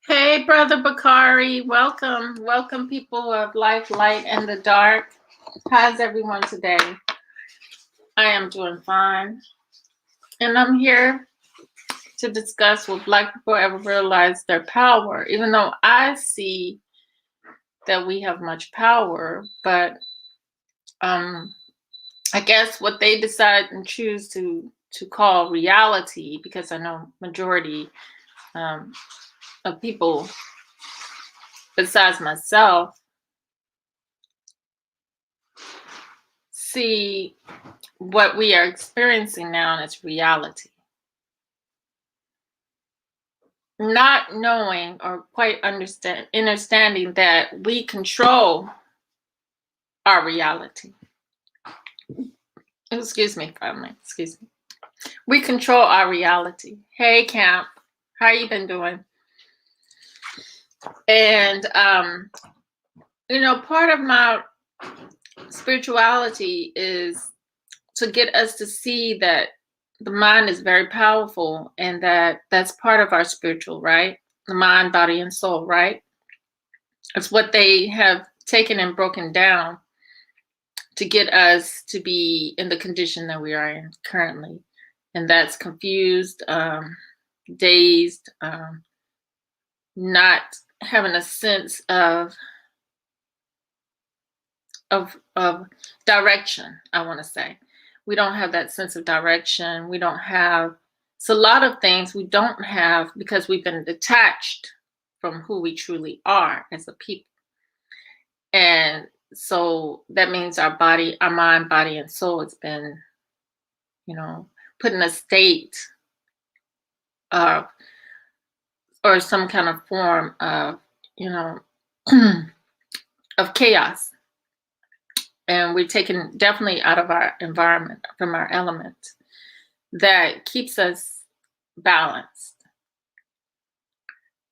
Hey, Brother Bakari, welcome. Welcome, people of life, light, and the dark. How's everyone today? I am doing fine. And I'm here to discuss will Black people ever realize their power, even though I see that we have much power, but um, I guess what they decide and choose to call reality, because I know majority um, of people besides myself see what we are experiencing now as reality. Not knowing or quite understanding that we control our reality. Excuse me, family. Excuse me. We control our reality. Hey, Camp, how you been doing? And part of my spirituality is to get us to see that the mind is very powerful and that's part of our spiritual, right? The mind, body, and soul, right? It's what they have taken and broken down to get us to be in the condition that we are in currently. And that's confused, dazed, not having a sense of direction, I want to say. We don't have that sense of direction. We don't have, it's a lot of things we don't have because we've been detached from who we truly are as a people. And so that means our body, our mind, body, and soul has been, put in a state of, or some kind of form of, you know, of chaos. And we're taken definitely out of our environment, from our element that keeps us balanced.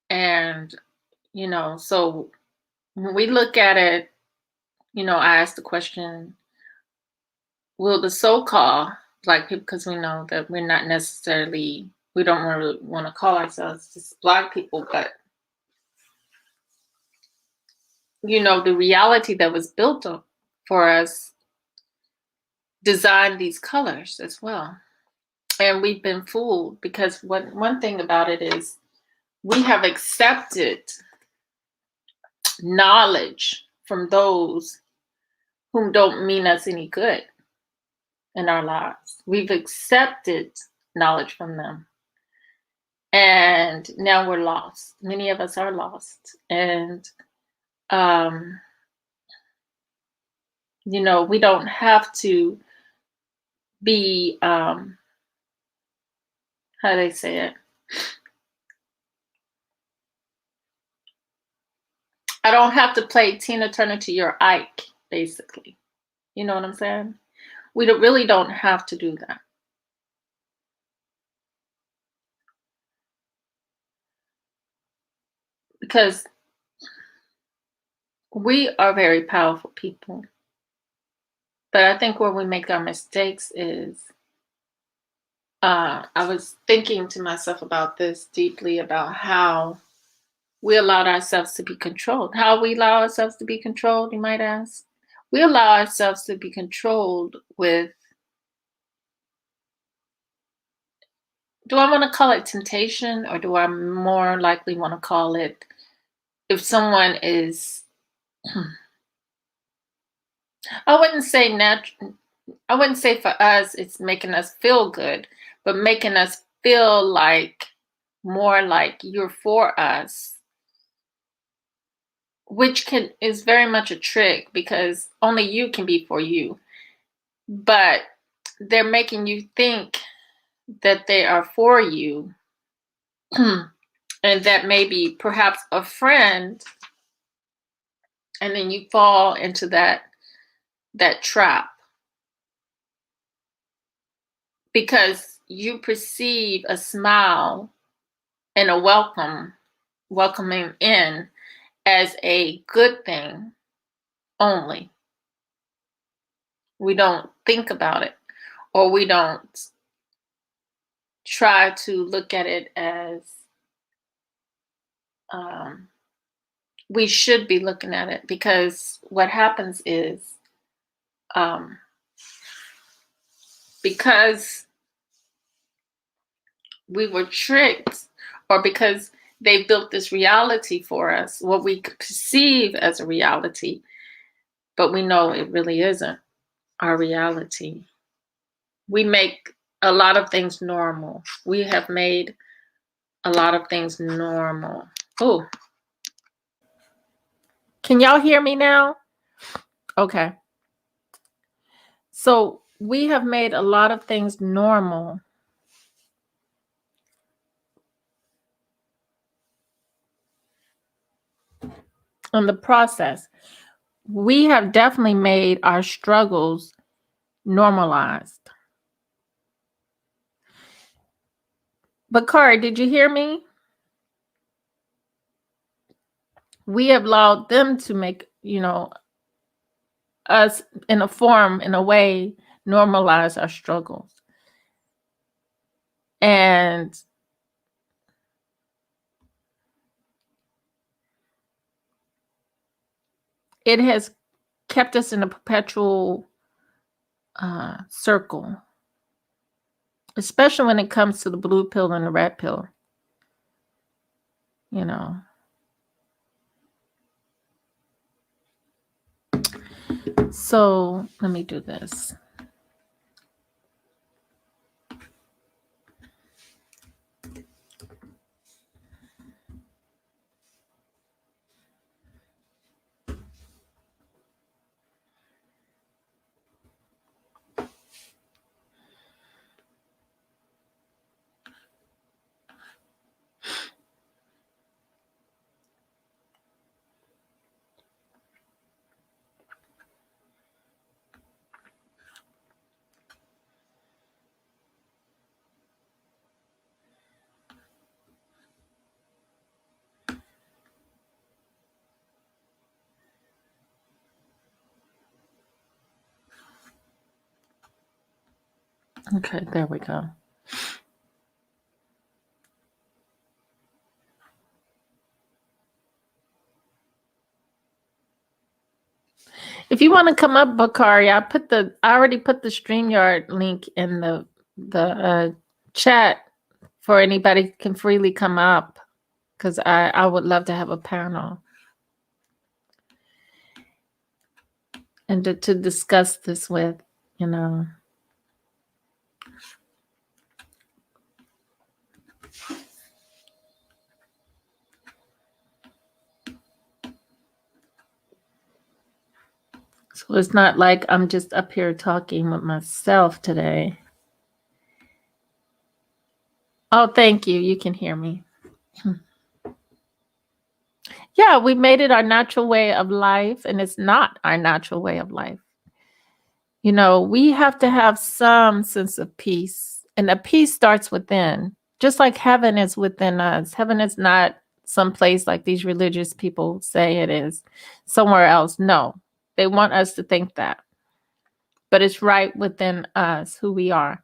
And, so when we look at it, I ask the question, will the so-called Black people, because we know that we're not necessarily, we don't really want to call ourselves just Black people, but the reality that was built up for us designed these colors as well. And we've been fooled because one thing about it is we have accepted knowledge from those whom don't mean us any good in our lives. We've accepted knowledge from them. And now we're lost. Many of us are lost. And, we don't have to be, how do they say it? I don't have to play Tina Turner to your Ike, basically. You know what I'm saying? We really don't have to do that. Because we are very powerful people. But I think where we make our mistakes is, I was thinking to myself about this deeply, about how we allowed ourselves to be controlled. How we allow ourselves to be controlled, you might ask? We allow ourselves to be controlled with, do I want to call it temptation, or do I more likely want to call it, if someone is, I wouldn't say I wouldn't say for us it's making us feel good, but making us feel like more like you're for us, which is very much a trick because only you can be for you. But they're making you think that they are for you, and that maybe perhaps a friend, and then you fall into that trap because you perceive a smile and a welcoming in as a good thing only. We don't think about it, or we don't try to look at it as um, we should be looking at it, because what happens is, um, because we were tricked, or because they built this reality for us, what we perceive as a reality, but we know it really isn't our reality. We make a lot of things normal. We have made a lot of things normal. Oh, can y'all hear me now? Okay. So we have made a lot of things normal. In the process, we have definitely made our struggles normalized. But Kari, did you hear me? We have allowed them to make, us in a way, normalize our struggles. And it has kept us in a perpetual circle, especially when it comes to the blue pill and the red pill. You know. So let me do this. Okay, there we go. If you want to come up, Bakari, I already put the StreamYard link in the chat for anybody can freely come up, because I would love to have a panel and to discuss this with, you know. So it's not like I'm just up here talking with myself today. Oh, thank you. You can hear me. Yeah, we made it our natural way of life, and it's not our natural way of life. You know, we have to have some sense of peace, and the peace starts within. Just like heaven is within us. Heaven is not someplace like these religious people say it is, somewhere else. No, they want us to think that. But it's right within us, who we are.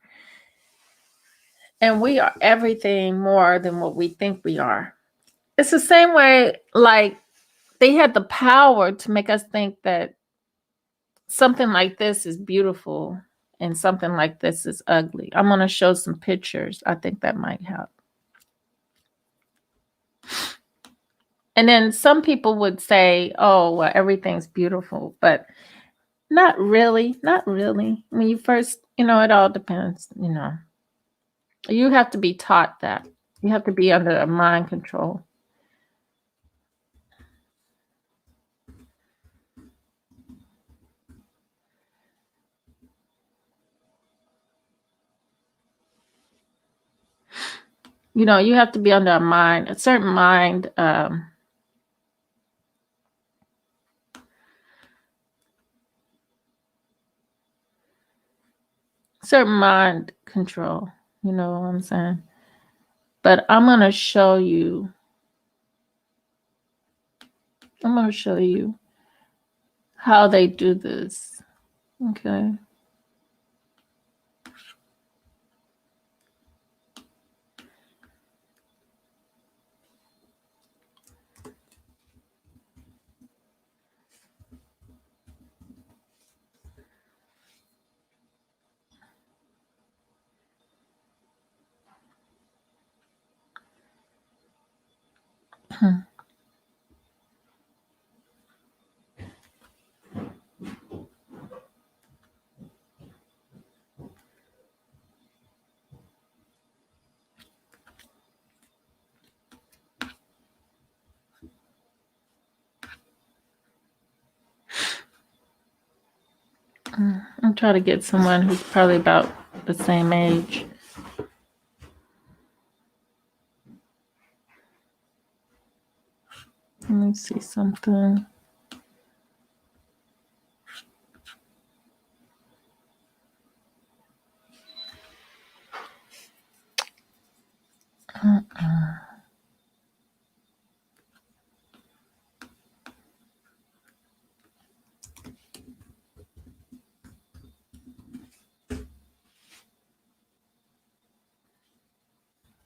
And we are everything more than what we think we are. It's the same way, like, they had the power to make us think that something like this is beautiful and something like this is ugly. I'm going to show some pictures. I think that might help. And then some people would say, oh, well, everything's beautiful, but not really. Not really. When you first, it all depends, You have to be taught that. You have to be under a mind control. You have to be under a certain mind, certain mind control. You know what I'm saying? But I'm going to show you how they do this. Okay. I'm trying to get someone who's probably about the same age. Let me see something.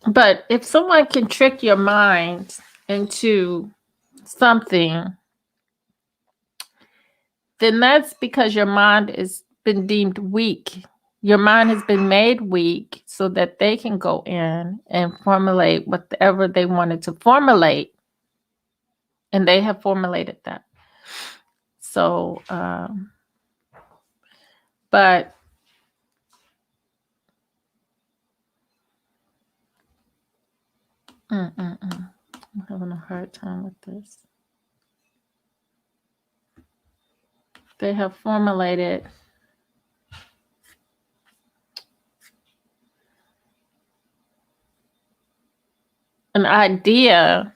But if someone can trick your mind into something, then that's because your mind has been deemed weak. Your mind has been made weak so that they can go in and formulate whatever they wanted to formulate. And they have formulated that. So, but I'm having a hard time with this. They have formulated an idea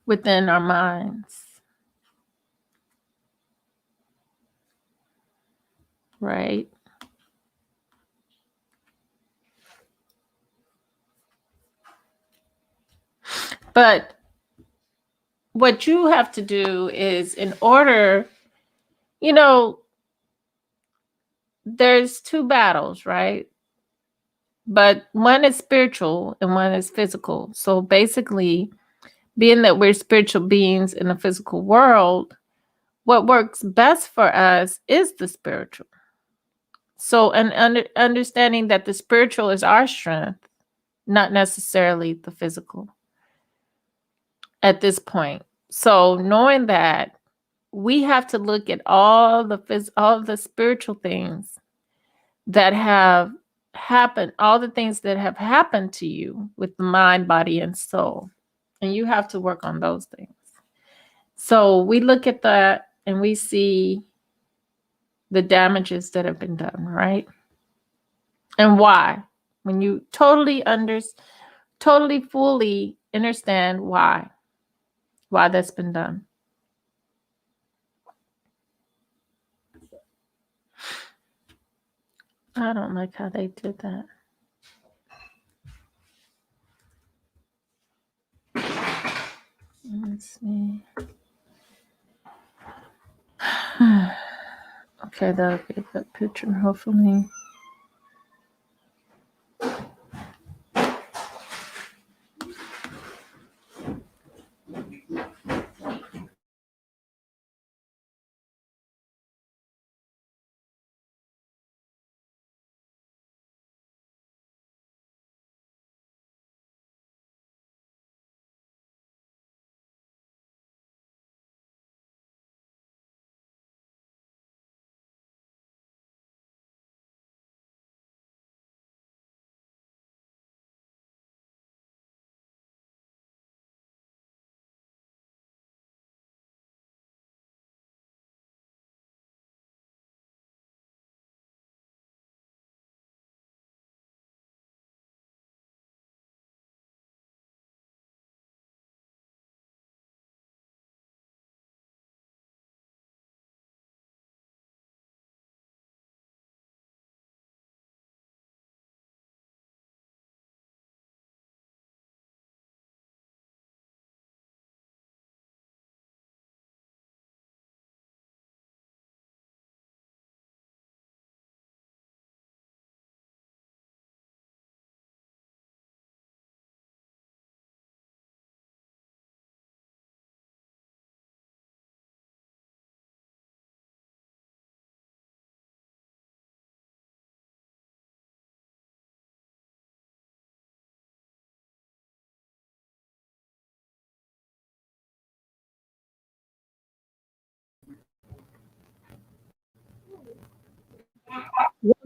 within our minds, right? But what you have to do is, in order, you know, there's two battles, right? But one is spiritual and one is physical. So basically, being that we're spiritual beings in the physical world, what works best for us is the spiritual. So, and understanding that the spiritual is our strength, not necessarily the physical at this point. So, knowing that, we have to look at all the spiritual things that have happened, all the things that have happened to you with the mind, body, and soul. And you have to work on those things. So we look at that and we see the damages that have been done, right? And why. When you totally fully understand why that's been done. I don't like how they did that. Let's see. Okay, that'll get that picture, hopefully.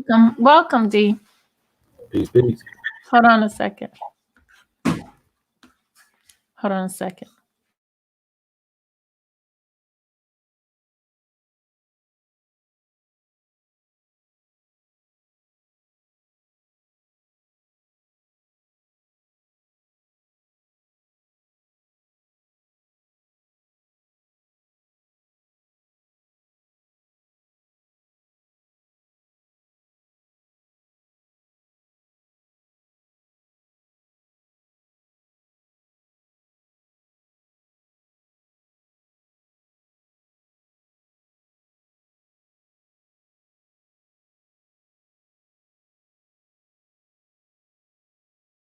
Welcome, welcome, D. Peace, peace. Hold on a second. Hold on a second.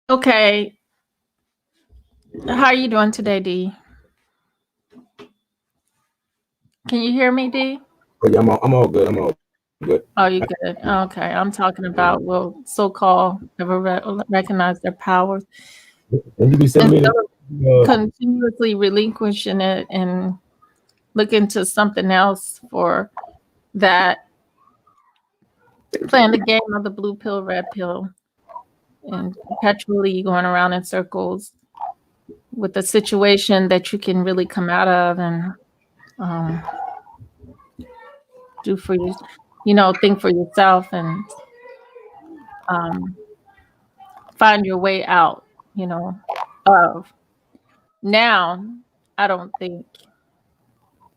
Okay, how are you doing today, D? Can you hear me, D? Oh yeah, I'm all good. I'm all good. Oh, you good? Okay, I'm talking about will so-called ever recognize their powers And you be sending me instead of the continuously relinquishing it and look into something else for that, playing the game of the blue pill, red pill, and perpetually going around in circles with a situation that you can really come out of and um, do for you, think for yourself and um, find your way out, of. Now, I don't think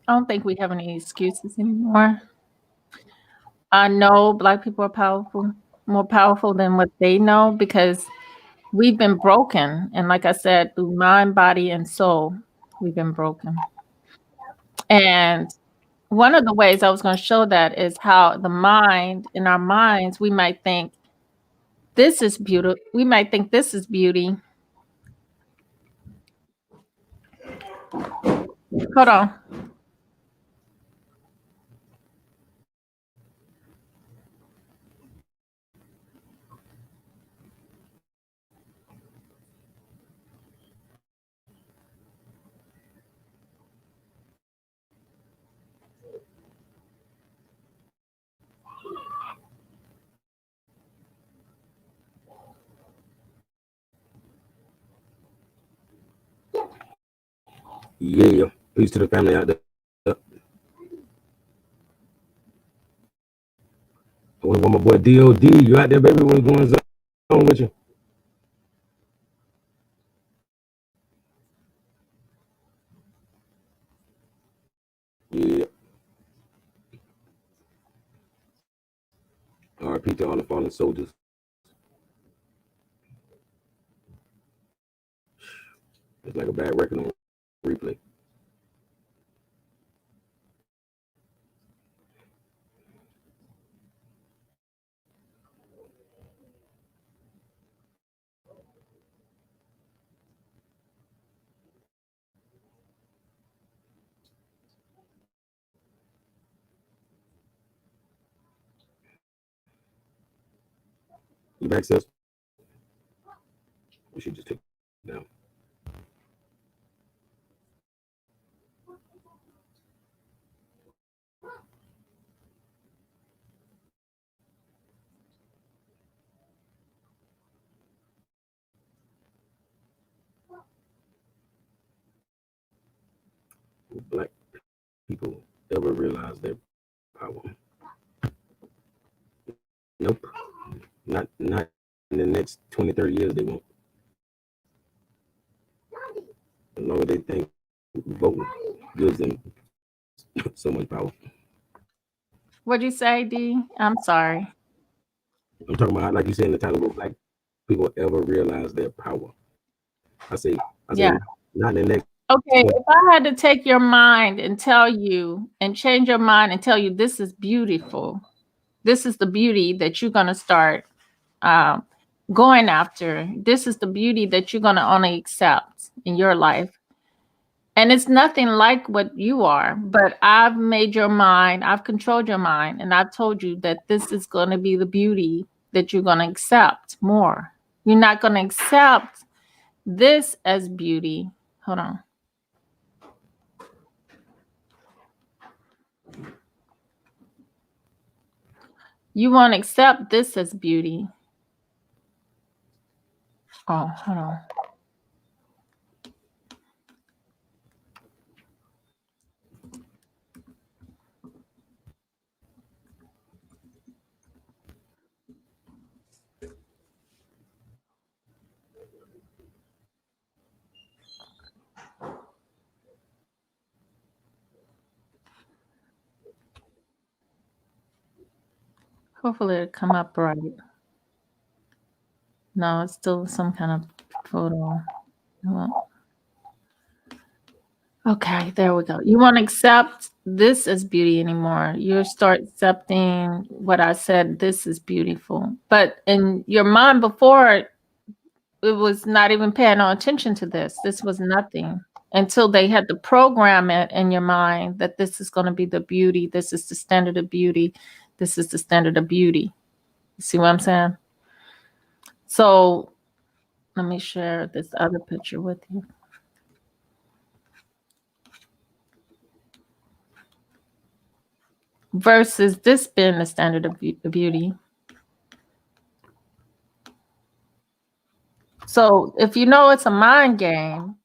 I don't think we have any excuses anymore. I know Black people are powerful, more powerful than what they know because we've been broken. And like I said, through mind, body, and soul, we've been broken. And one of the ways I was going to show that is how the mind, in our minds, we might think this is beauty. We might think this is beauty. Hold on. yeah. Peace to the family out there. What my boy DOD, you out there, baby? What's going on with you? Yeah. RP to all the fallen soldiers. It's like a bad record on replay. You back, sis? We should just take it down. Black people ever realize their power? Nope. Not in the next 20, 30 years they won't. As long as they think voting gives them so much power. What'd you say, D? I'm sorry. I'm talking about, like you said in the title, will black people ever realize their power? I say Yeah. not in the next Okay, 20. if I had to take your mind and tell you and change your mind and tell you this is beautiful, this is the beauty that you're going to start um, going after. This is the beauty that you're going to only accept in your life. And it's nothing like what you are, but I've made your mind, I've controlled your mind, and I've told you that this is going to be the beauty that you're going to accept more. You're not going to accept this as beauty. Hold on. You won't accept this as beauty. Oh, hold on. Hopefully it'll come up right. No, it's still some kind of photo. Well, okay, there we go. You won't accept this as beauty anymore. You start accepting what I said, this is beautiful. But in your mind before, it was not even paying no attention to this. This was nothing until they had to program it in your mind that this is going to be the beauty. This is the standard of beauty. This is the standard of beauty. You see what I'm saying? So let me share this other picture with you. Versus this being the standard of beauty. So if you know it's a mind game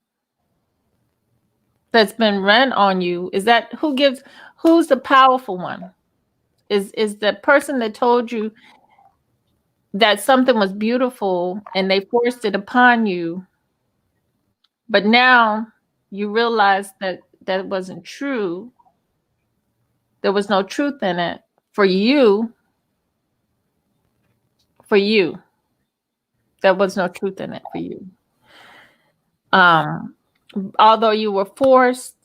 that's been run on you, is that who's the powerful one? Is the person that told you that something was beautiful and they forced it upon you, but now you realize that that wasn't true. There was no truth in it for you. For you, there was no truth in it for you. Um, although you were forced,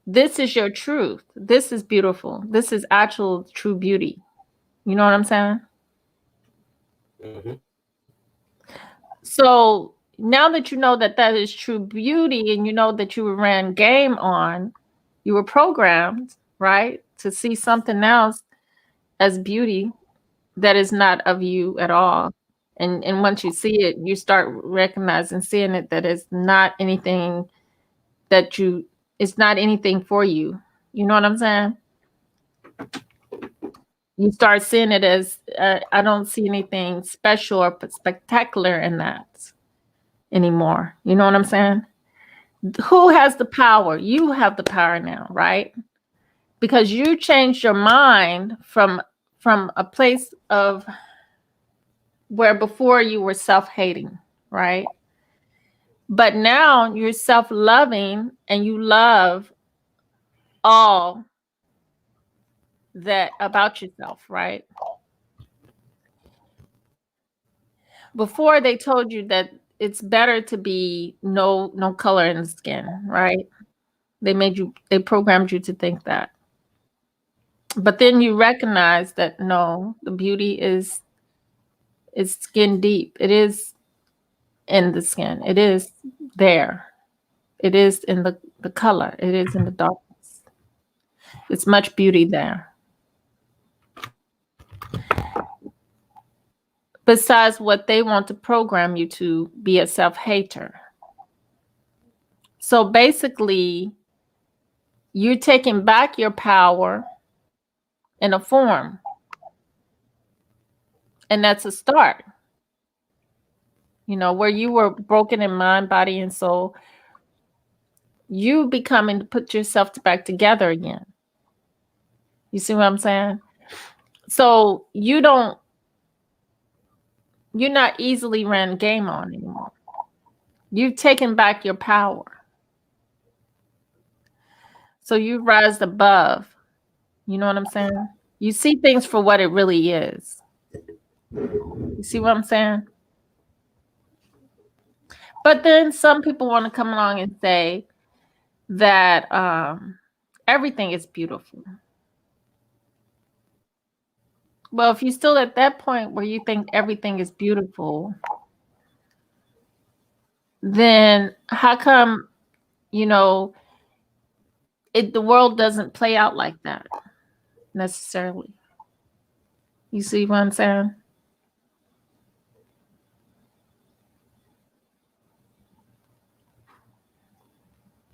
this is your truth. This is beautiful. This is actual true beauty. You know what I'm saying? Mm-hmm. So now that you know that that is true beauty and you know that you were ran game on, you were programmed, right, to see something else as beauty that is not of you at all. And once you see it, you start recognizing, seeing it that it's not anything that you, it's not anything for you. You know what I'm saying? You start seeing it as I don't see anything special or spectacular in that anymore. You know what I'm saying? Who has the power? You have the power now, right? Because you changed your mind from a place of where before you were self-hating, right? But now you're self-loving and you love all that about yourself, right? Before they told you that it's better to be no color in the skin, right? They programmed you to think that. But then you recognize that no, the beauty is skin deep. It is in the skin. It is there. It is in the color. It is in the darkness. It's much beauty there. Besides what they want to program you to be a self-hater. So basically, you're taking back your power in a form. And that's a start. You know, where you were broken in mind, body, and soul, you becoming to put yourself back together again. You see what I'm saying? So you're not easily ran game on anymore. You've taken back your power. So you rise above. You know what I'm saying? You see things for what it really is. You see what I'm saying? But then some people want to come along and say that everything is beautiful. Well, if you're still at that point where you think everything is beautiful, then how come, you know, the world doesn't play out like that necessarily? You see what I'm saying?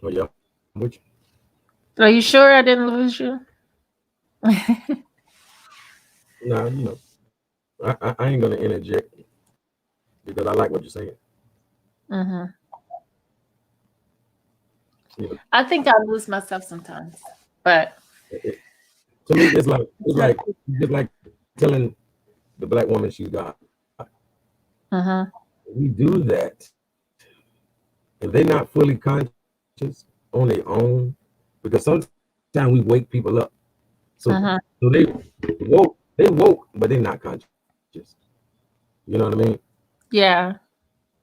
Oh yeah, which Are you sure I didn't lose you? Nah, I ain't gonna interject because I like what you're saying. Hmm. You know, I think I lose myself sometimes, but it, to me, it's like telling the black woman she's God. uh-huh, We do that if they're not fully conscious on their own, because sometimes we wake people up. uh-huh, So they woke, but they're not conscious. You know what I mean? yeah,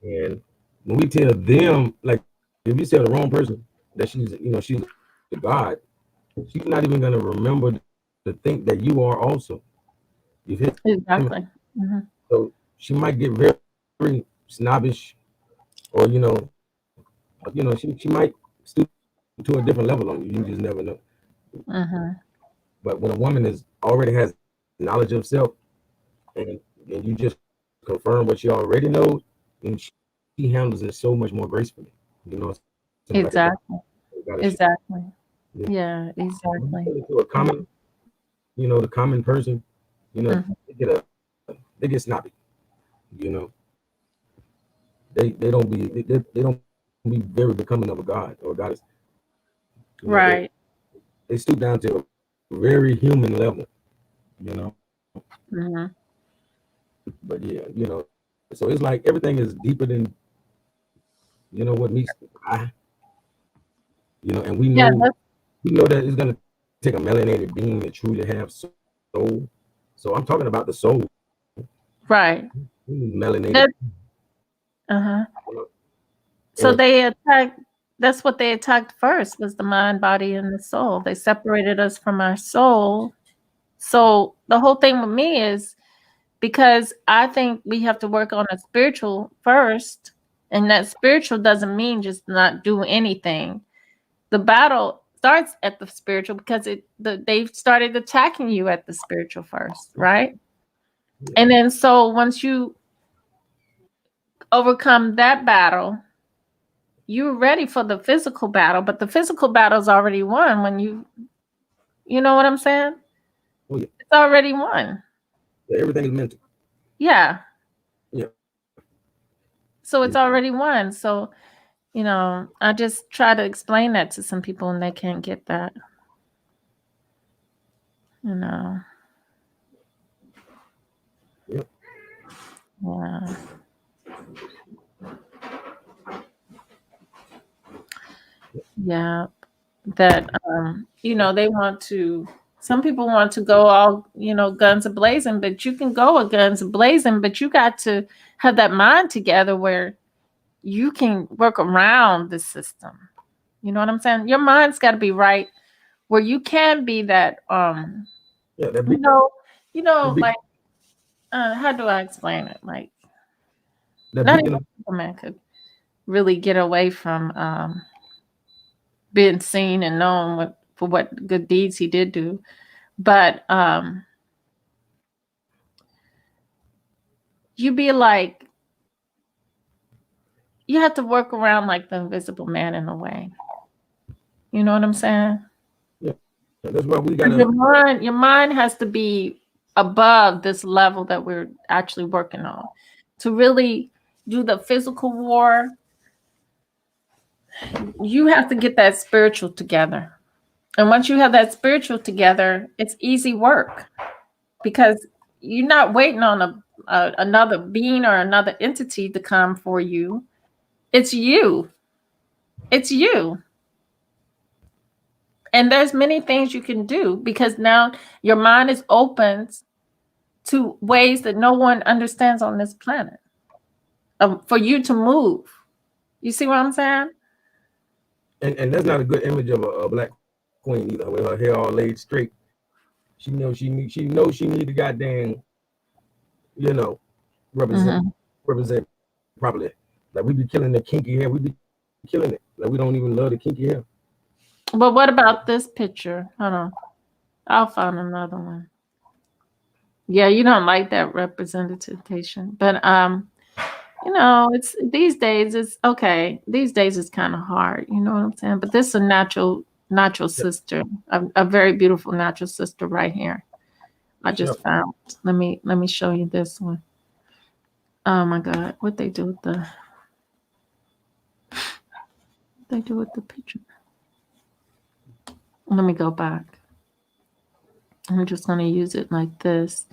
And when we tell them, like if you tell the wrong person that she's a God, she's not even gonna remember to think that you are also. You feel me? exactly. Hmm. So she might get very snobbish, or she might stoop to a different level on you. You just never know. Hmm. But when a woman is already has knowledge of self, and you just confirm what she already knows, and she handles it so much more gracefully. Something like a god, Exactly. a goddess. Exactly. Yeah. Yeah, When you tell it exactly. to a common, Mhm. the common person, Mhm. they get snappy. You know, they don't they don't be very becoming of a god or a goddess. You know, Right. they stoop down to a very human level. You know, Hmm. but yeah, so it's like everything is deeper than what meets the eye. And Yeah, that's we know that it's gonna take a melanated being to truly have soul. So I'm talking about the soul, right. melanated, That uh-huh. you know, So and they attacked, that's what they attacked first was the mind, body, and the soul. They separated us from our soul. So the whole thing with me is because I think we have to work on a spiritual first, and that spiritual doesn't mean just not do anything. The battle starts at the spiritual because they've started attacking you at the spiritual first, right? yeah, And then so once you overcome that battle, you're ready for the physical battle, but the physical battle's already won when you know what I'm saying? oh yeah, It's already won. everything is mental. Yeah. Yeah, So yeah, it's already won. So, I just try to explain that to some people and they can't get that, you know. yeah, Yeah. Yeah. That they want to some people want to go all, guns a blazing, but you can go a guns a blazing, but you got to have that mind together where you can work around the system. You know what I'm saying? Your mind's got to be right where you can be that yeah. you know, That big, like how do I explain it? Like that not even beacon. Superman could really get away from being seen and known for what good deeds he did do. But you be like you have to work around like the invisible man in a way. You know what I'm saying? Yeah, that's why we 'Cause gotta. your mind has to be above this level that we're actually working on. To really do the physical war, you have to get that spiritual together. And once you have that spiritual together, it's easy work because you're not waiting on another being or another entity to come for you. It's you. It's you. And there's many things you can do because now your mind is open to ways that no one understands on this planet for you to move. You see what I'm saying? And that's not a good image of a black queen either, with her hair all laid straight. She knows she need to goddamn you know represent Hmm. represent properly. Like we be killing the kinky hair, we be killing it. Like we don't even love the kinky hair. But what about this picture? Hold on. I'll find another one. Yeah, you don't like that representation. But it's these days it's okay. These days it's kind of hard, you know what I'm saying? But this is a natural natural sister, a very beautiful natural sister right here. I Yep. just found. Let me show you this one. Oh my God, what they do with the picture? Let me go back. I'm just gonna use it like this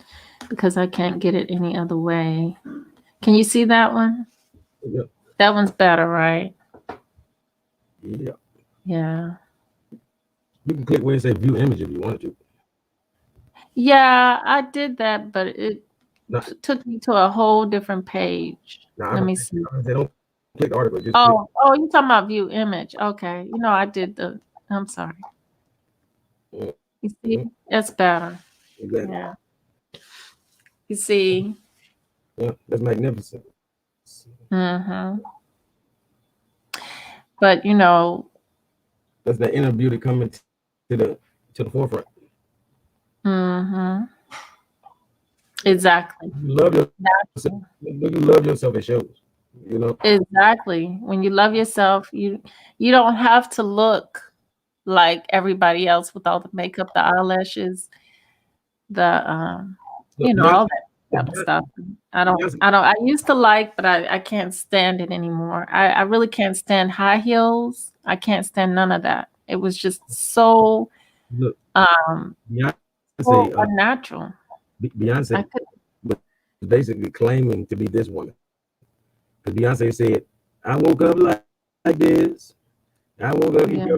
because I can't get it any other way. Can you see that one? Yep. That one's better, right? Yeah. Yeah. You can click where it says view image if you wanted to. Yeah, I did that, but it Now, took me to a whole different page. now Let me see. I say don't click the article, just click. Oh, you talking about view image. Okay. I did I'm sorry. You Mhm. see? That's better. Exactly. Yeah. You see? Yeah, that's magnificent. Mm-hmm. But That's that inner beauty coming to the forefront. mm-hmm. Exactly. You love yourself. Exactly. You love yourself. It shows. You know. Exactly. When you love yourself, you don't have to look like everybody else with all the makeup, the eyelashes, the Look, all Beyonce, that type of stuff. I don't Beyonce, I don't I used to like, but I can't stand it anymore. I really can't stand high heels. I can't stand none of that. It was just so look, um Beyonce, so unnatural. I Beyonce could was basically claiming to be this woman. Because Beyonce said, "I woke up like this. I woke up." yeah.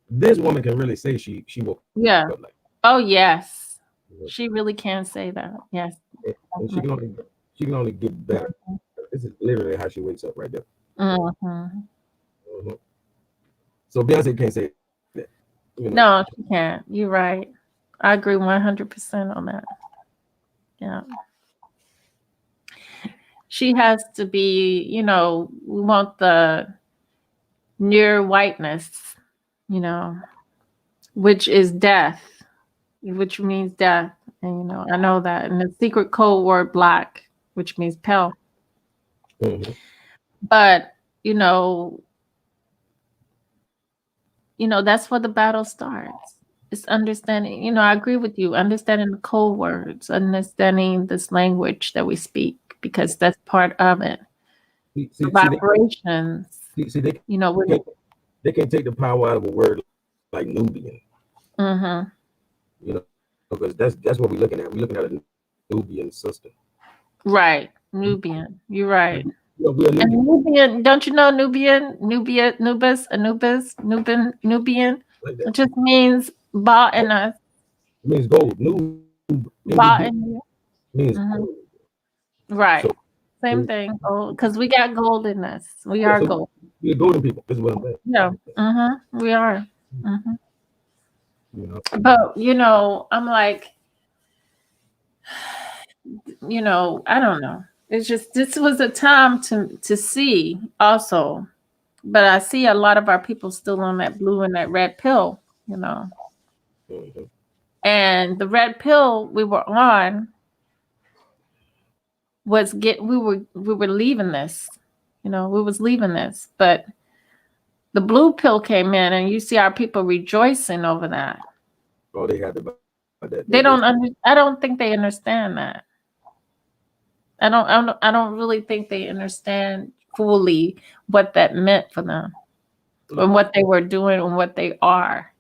This woman can really say she woke up like, Yeah. Oh yes. you She really can say that. Yes. and Definitely. she can only get better. This is literally how she wakes up right there. Mhm. Mhm. So Beyonce can't say that. You know, No, she can't. You're right. I agree 100% on that. Yeah. She has to be, we want the near whiteness, you know, which is death, which means death. And, I know that. And the secret code word black, which means pale. mhm. But, you know, that's where the battle starts. It's understanding, I agree with you, understanding the code words, understanding this language that we speak, because that's part of it. See, The see, see, they, vibrations, see, they when can't they can't take the power out of a word like Nubian. mhm. You know, because that's what we're looking at. We're looking at a Nubian system. Right. Nubian. You're right. We're And Nubian Nubian, don't you know Nubian? Nubian. like that. It just means ba in us, It means gold. Nub, ba N-U-B, in you. means Hmm. gold. Right. So, Same so, thing. Because we got gold in us. We yeah, are so gold. we're golden people. This is what I'm saying. Yeah. We are. hmm You know, But I'm like, I don't know. It's just this was a time to see also, but I see a lot of our people still on that blue and that red pill. You know, mhm. and the red pill we were on was we were leaving this. We was leaving this, but the blue pill came in, and you see our people rejoicing over that. Oh, they had about that. They don't I don't think they understand that. I don't really think they understand fully what that meant for them look and what they were doing and what they are,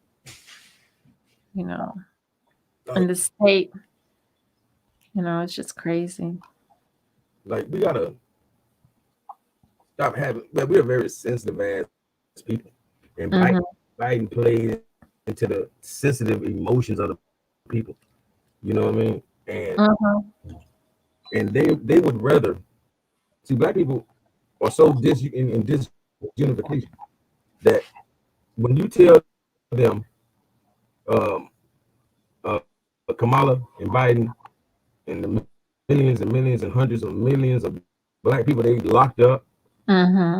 you know, in like the state. It's just crazy. we gotta stop having. But we're very sensitive as people, and Hmm. Biden played into the sensitive emotions of the people. You know what I mean? Hmm. And they would rather see black people are so in disunification that when you tell them um, Kamala and Biden and the millions and millions and hundreds of millions of black people they locked up, Hmm.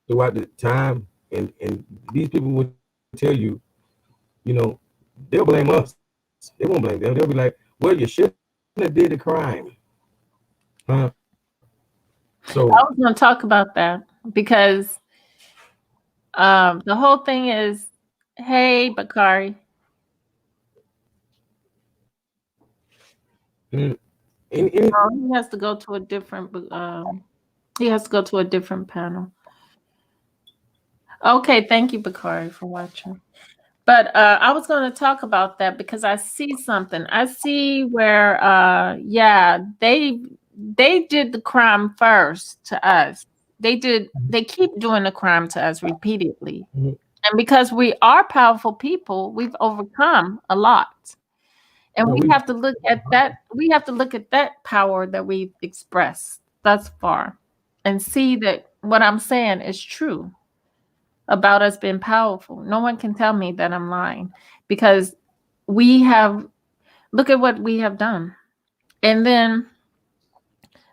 throughout the time, and these people would tell you, you know, they'll blame us. They won't blame them. They'll be like, well, you shouldn't have did the crime, huh? So I was going to talk about that because the whole thing is Hey, Bakari. Mm. Any Oh, he has to go to a different. He has to go to a different panel. Okay, thank you, Bakari, for watching. But I was going to talk about that because I see something. I see where, yeah, they did the crime first to us. They did. They keep doing the crime to us repeatedly, Mhm. and because we are powerful people, we've overcome a lot. And No, we we have to look at that. We have to look at that power that we've expressed thus far, and see that what I'm saying is true about us being powerful. No one can tell me that I'm lying because we have, look at what we have done. And then,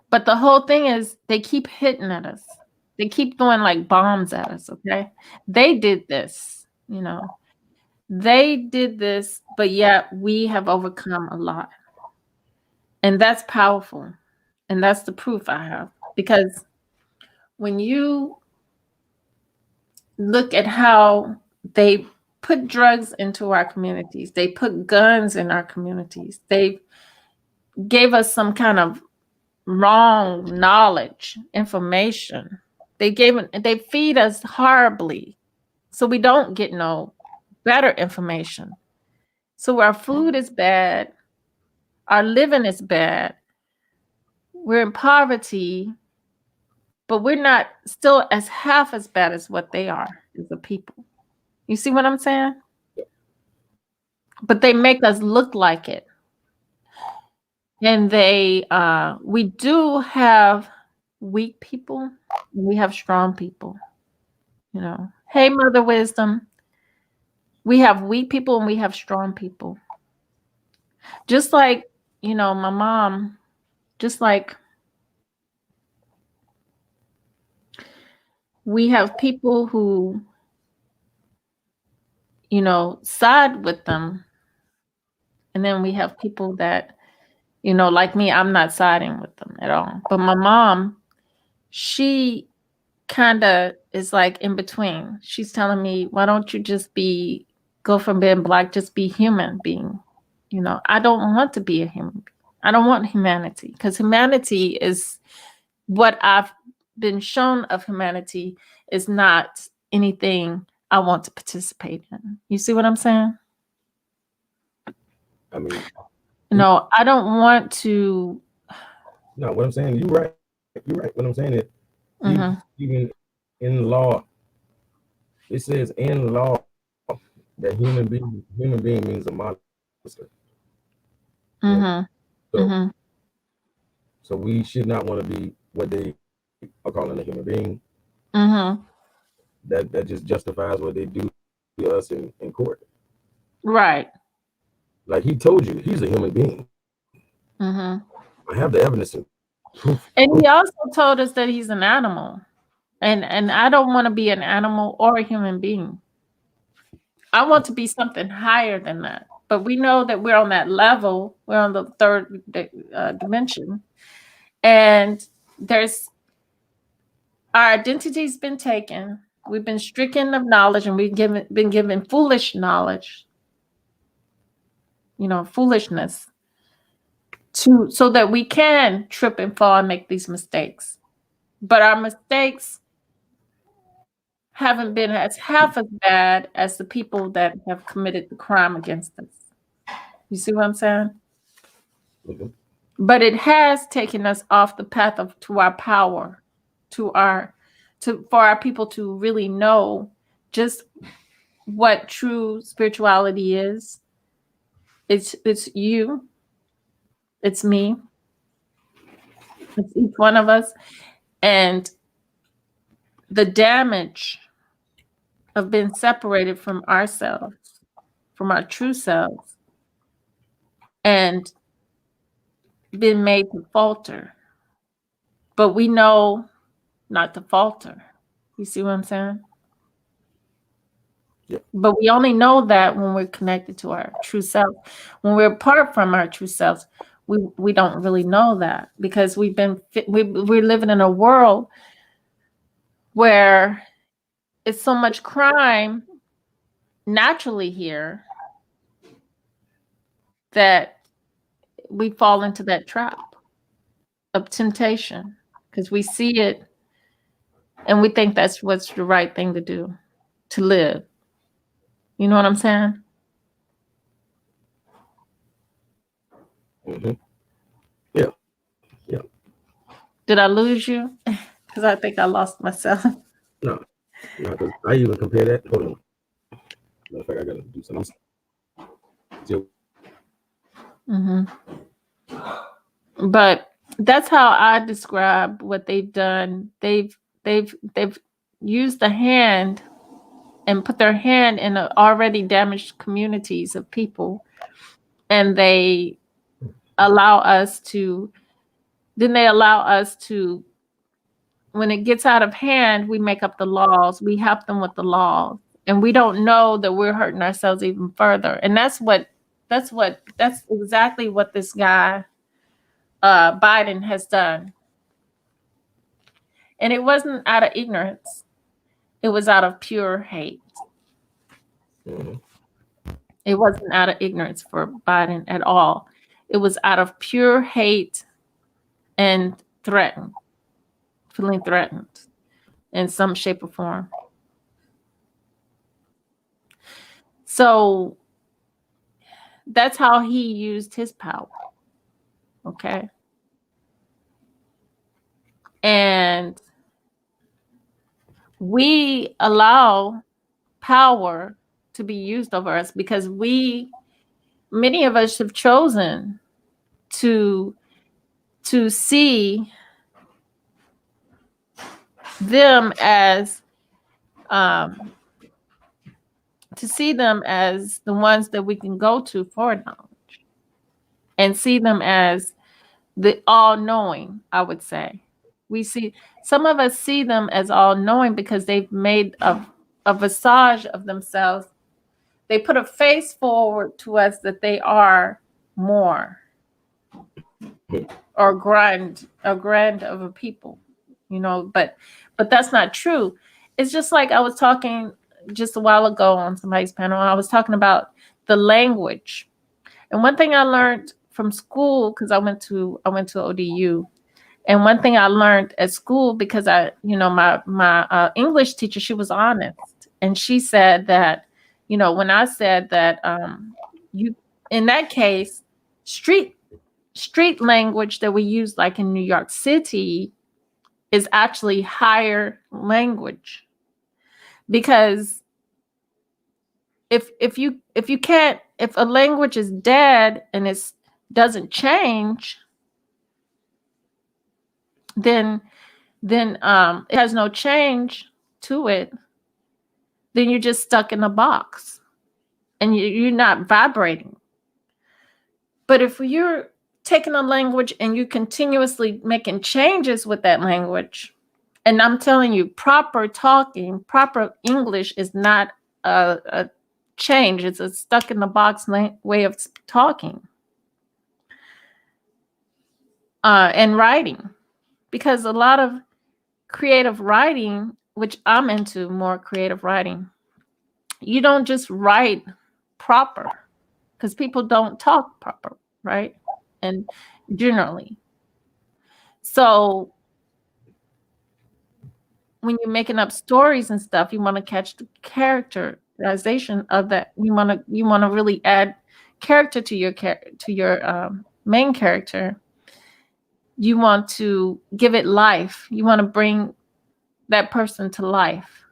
but the whole thing is they keep hitting at us. They keep throwing like bombs at us, okay? They did this, you know. They did this, but yet we have overcome a lot. And that's powerful. And that's the proof I have. Because when you look at how they put drugs into our communities, they put guns in our communities, they gave us some kind of wrong knowledge, information. They feed us horribly, so we don't get no better information. So our food is bad, our living is bad, we're in poverty, but we're not still as half as bad as what they are as a people. You see what I'm saying? But they make us look like it. And we do have weak people, we have strong people, you know. Hey, Mother Wisdom, we have weak people and we have strong people. Just like, my mom, just like we have people who, side with them. And then we have people that, like me, I'm not siding with them at all. But my mom, she kind of is like in between. She's telling me, why don't you just go from being black, just be human being? I don't want to be a human being. I don't want humanity because humanity is what I've been shown of humanity is not anything I want to participate in. You see what I'm saying? I mean, No, I don't want to. no, what I'm saying, you're right. You're right. What I'm saying is, Mhm, even in law, it says in law that human being means a monster. Yeah. mhm, So mhm, so we should not want to be what they are calling a human being. mhm. That just justifies what they do to us in court. Right. Like he told you, he's a human being. Mhm. I have the evidence and proof. And he also told us that he's an animal. And I don't want to be an animal or a human being. I want to be something higher than that. But we know that we're on that level. We're on the third dimension, and there's our identity's been taken. We've been stricken of knowledge, and been given foolish knowledge. Foolishness so that we can trip and fall and make these mistakes. But our mistakes haven't been as half as bad as the people that have committed the crime against us. You see what I'm saying? Mhm. But it has taken us off the path to our power, to our for our people to really know just what true spirituality is. It's you, it's me, it's each one of us, and the damage of being separated from ourselves, from our true selves, and been made to falter. But we know not to falter. You see what I'm saying? Yeah. But we only know that when we're connected to our true self. When we're apart from our true selves, we don't really know that because we're living in a world where it's so much crime naturally here that we fall into that trap of temptation because we see it and we think that's what's the right thing to do, to live. You know what I'm saying? Hmm. Yeah, yeah. Did I lose you? Because I think I lost myself. No, no, because I even compare that. Hold on. Matter of fact, I gotta do something. Still- Hmm. But that's how I describe what they've done. They've used the hand and put their hand in already damaged communities of people, and they allow us to. Then they allow us to. When it gets out of hand, we make up the laws. We help them with the laws, and we don't know that we're hurting ourselves even further. And that's exactly what this guy Biden has done. And it wasn't out of ignorance. It was out of pure hate. Mhm. It wasn't out of ignorance for Biden at all. It was out of pure hate and threatened, feeling threatened in some shape or form. So that's how he used his power. Okay. And we allow power to be used over us because many of us have chosen to see them as um, the ones that we can go to for knowledge and see them as the all-knowing. I would say we see some of us see them as all-knowing because they've made a visage of themselves. They put a face forward to us that they are more or grand of a people, but that's not true. It's just like I was talking just a while ago on somebody's panel. I was talking about the language. And one thing I learned from school, because I went to ODU, and one thing I learned at school, because my English teacher, she was honest, and she said that, when I said that, you in that case, street street language that we use, like in New York City, is actually higher language, because if a language is dead and it doesn't change, then it has no change to it, then you're just stuck in a box and you're not vibrating. But if you're taking a language and you continuously making changes with that language, and I'm telling you, proper talking, proper English is not a change. It's a stuck in the box way of talking and writing. Because a lot of creative writing, which I'm into more creative writing, you don't just write proper because people don't talk proper, right? And generally. So when you're making up stories and stuff, you want to catch the characterization of that. You want to really add character to your main character. You want to give it life. You want to bring that person to life,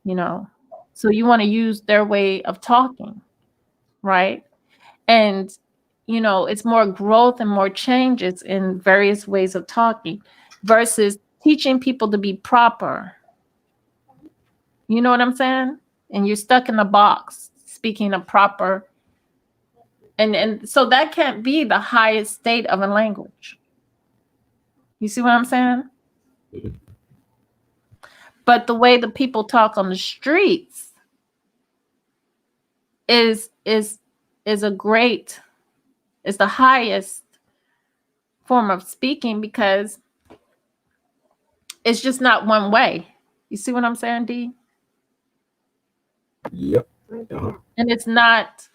you know. So you want to use their way of talking, right? And it's more growth and more changes in various ways of talking versus teaching people to be proper. You know what I'm saying? And you're stuck in a box speaking a proper, and so that can't be the highest state of a language. You see what I'm saying? But the way the people talk on the streets is is is a great is the highest form of speaking because it's just not one way. You see what I'm saying, D? Yep. Uh-huh. And it's not,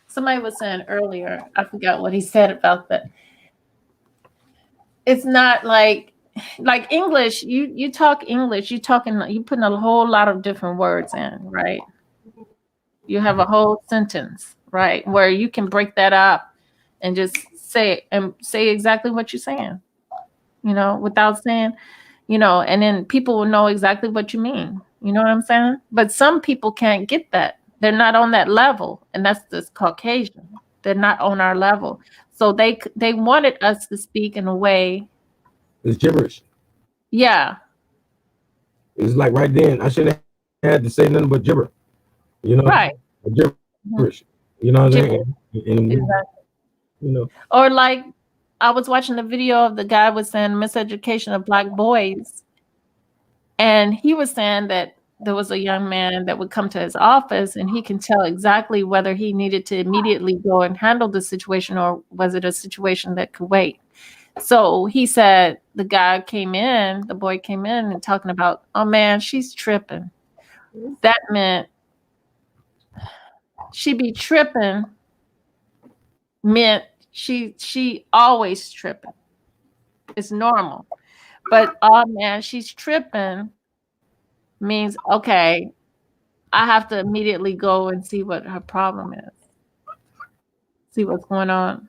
somebody was saying earlier, I forgot what he said about that. It's not like English, you talk English, you putting a whole lot of different words in, right? You have a whole sentence, right? Where you can break that up and just say exactly what you're saying, without saying, and then people will know exactly what you mean. You know what I'm saying? But some people can't get that. They're not on that level, and that's this Caucasian. They're not on our level. So they wanted us to speak in a way. It's gibberish. Yeah, It's like right then, I shouldn't have had to say nothing but gibber. You know, right. Mhm. gibberish. You know what I'm Gibberish, saying? And we, exactly. you know, Or like I was watching the video of the guy was saying miseducation of black boys. And he was saying that there was a young man that would come to his office and he can tell exactly whether he needed to immediately go and handle the situation or was it a situation that could wait. So he said the boy came in and talking about, oh man, she's tripping. That meant she be tripping meant she always tripping. It's normal. But oh man, she's tripping means okay, I have to immediately go and see what her problem is. See what's going on.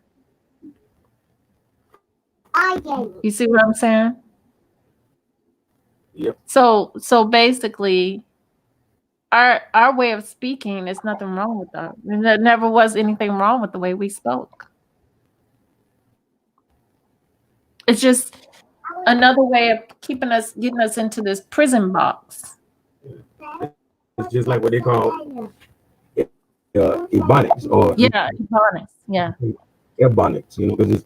You see what I'm saying? yep. So basically our way of speaking, there's nothing wrong with that. There never was anything wrong with the way we spoke. It's just another way of getting us into this prison box. It's just like what they call ebonics or Yeah, it's honest. Yeah. ebonics. You know, because it's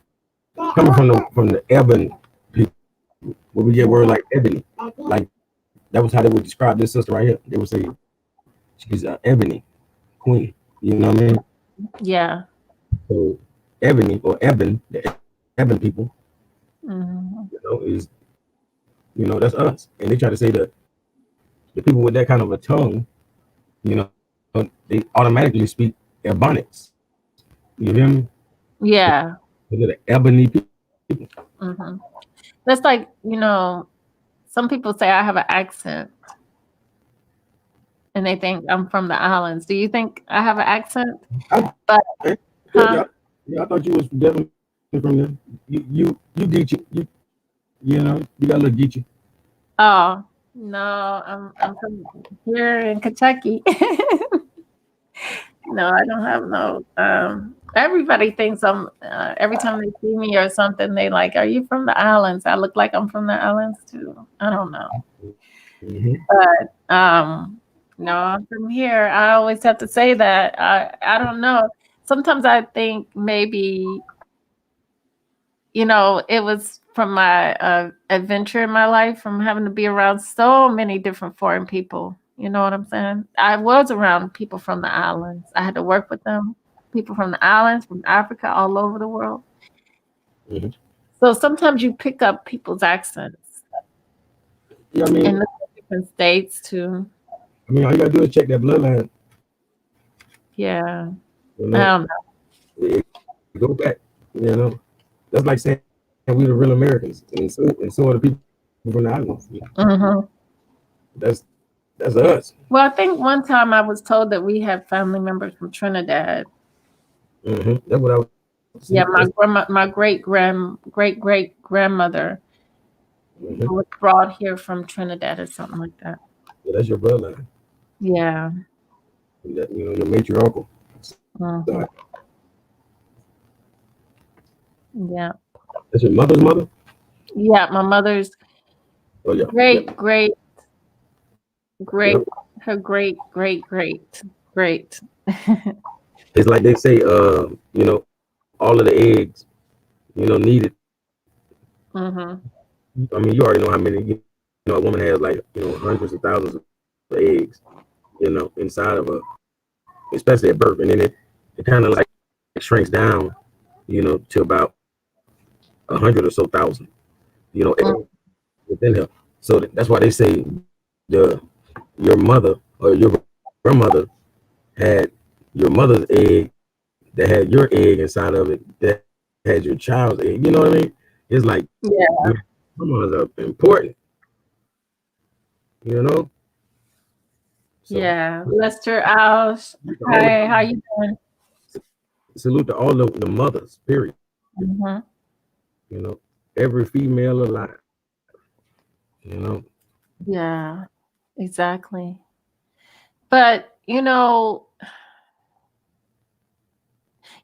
coming from the ebon people, where we get word like ebony. Like that was how they would describe this sister right here. They would say she's ebony queen. You know what I mean? Yeah. So ebony or ebon, the ebon people, Hmm. is that's us. And they try to say that the people with that kind of a tongue, you know, they automatically speak ebonics. You hear me? Yeah. They're the ebony people. Hmm. That's like, some people say I have an accent and they think I'm from the islands. Do you think I have an accent? I, But yeah, huh? yeah, I thought you was definitely from there. You get you got a little get you. Oh, no, I'm from here in Kentucky. No, I don't have no. Everybody thinks every time they see me or something, they like, "Are you from the islands?" I look like I'm from the islands too. I don't know, Mm-hmm. but no, I'm from here. I always have to say that. I don't know. Sometimes I think maybe it was from my adventure in my life, from having to be around so many different foreign people. You know what I'm saying? I was around people from the islands. I had to work with them, people from the islands, from Africa, all over the world. Mm-hmm. So sometimes you pick up people's accents Yeah, in the different states too. all you gotta do is check that bloodline. Yeah, You I know, don't know. it go back. You know, that's like saying we the real Americans, and so are the people from the islands. Hmm. That's that's us. Well, I think one time I was told that we have family members from Trinidad. That's what I was. Yeah, See, that's my great grandmother mhm. was brought here from Trinidad or something like that. Yeah, that's your bloodline. Yeah. That, your matriarchal Mhm. side. Yeah. That's your mother's mother. Yeah, my mother's Oh yeah, yeah, great, great, great, yeah. her great. It's like they say, all of the eggs, needed. Hmm. I mean, you already know how many. A woman has like hundreds of thousands of eggs, inside of her, especially at birth, and then it kind of like shrinks down, to about 100 or so thousand, within her. So that's why they say the your mother or your grandmother had your mother's egg that had your egg inside of it that had your child's egg. You know what I mean? It's like Yeah. hormones are important, you know. So Yeah. Lester House. salute to all Hi, how you doing? salute to all the mothers. Period. Hmm. You know, every female alive. You know, Yeah, exactly. But,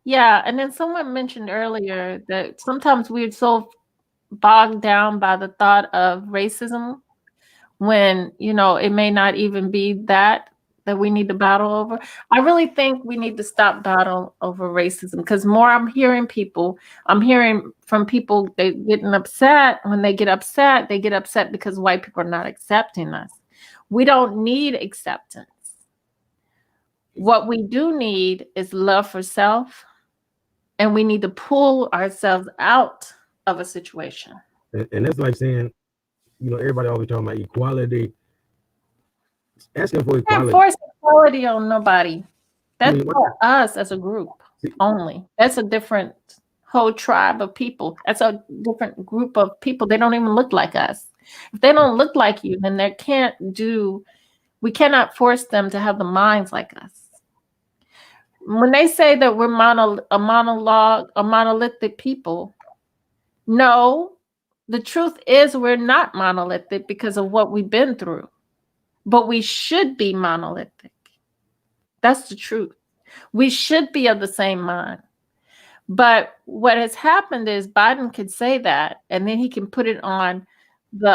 yeah, and then someone mentioned earlier that sometimes we're so bogged down by the thought of racism when, it may not even be that we need to battle over. I really think we need to stop battle over racism because more I'm hearing from people they getting upset. When they get upset because white people are not accepting us. We don't need acceptance. What we do need is love for self, and we need to pull ourselves out of a situation. and that's like saying, everybody always talking about equality, asking for Can't equality. force equality on nobody. I That's mean, what? for us as a group only. That's a different whole tribe of people. That's a different group of people. They don't even look like us. If they don't look like you, then we cannot force them to have the minds like us. When they say that we're a monolithic people, no, the truth is we're not monolithic because of what we've been through, but we should be monolithic. That's the truth. We should be of the same mind. But what has happened is Biden could say that, and then he can put it on the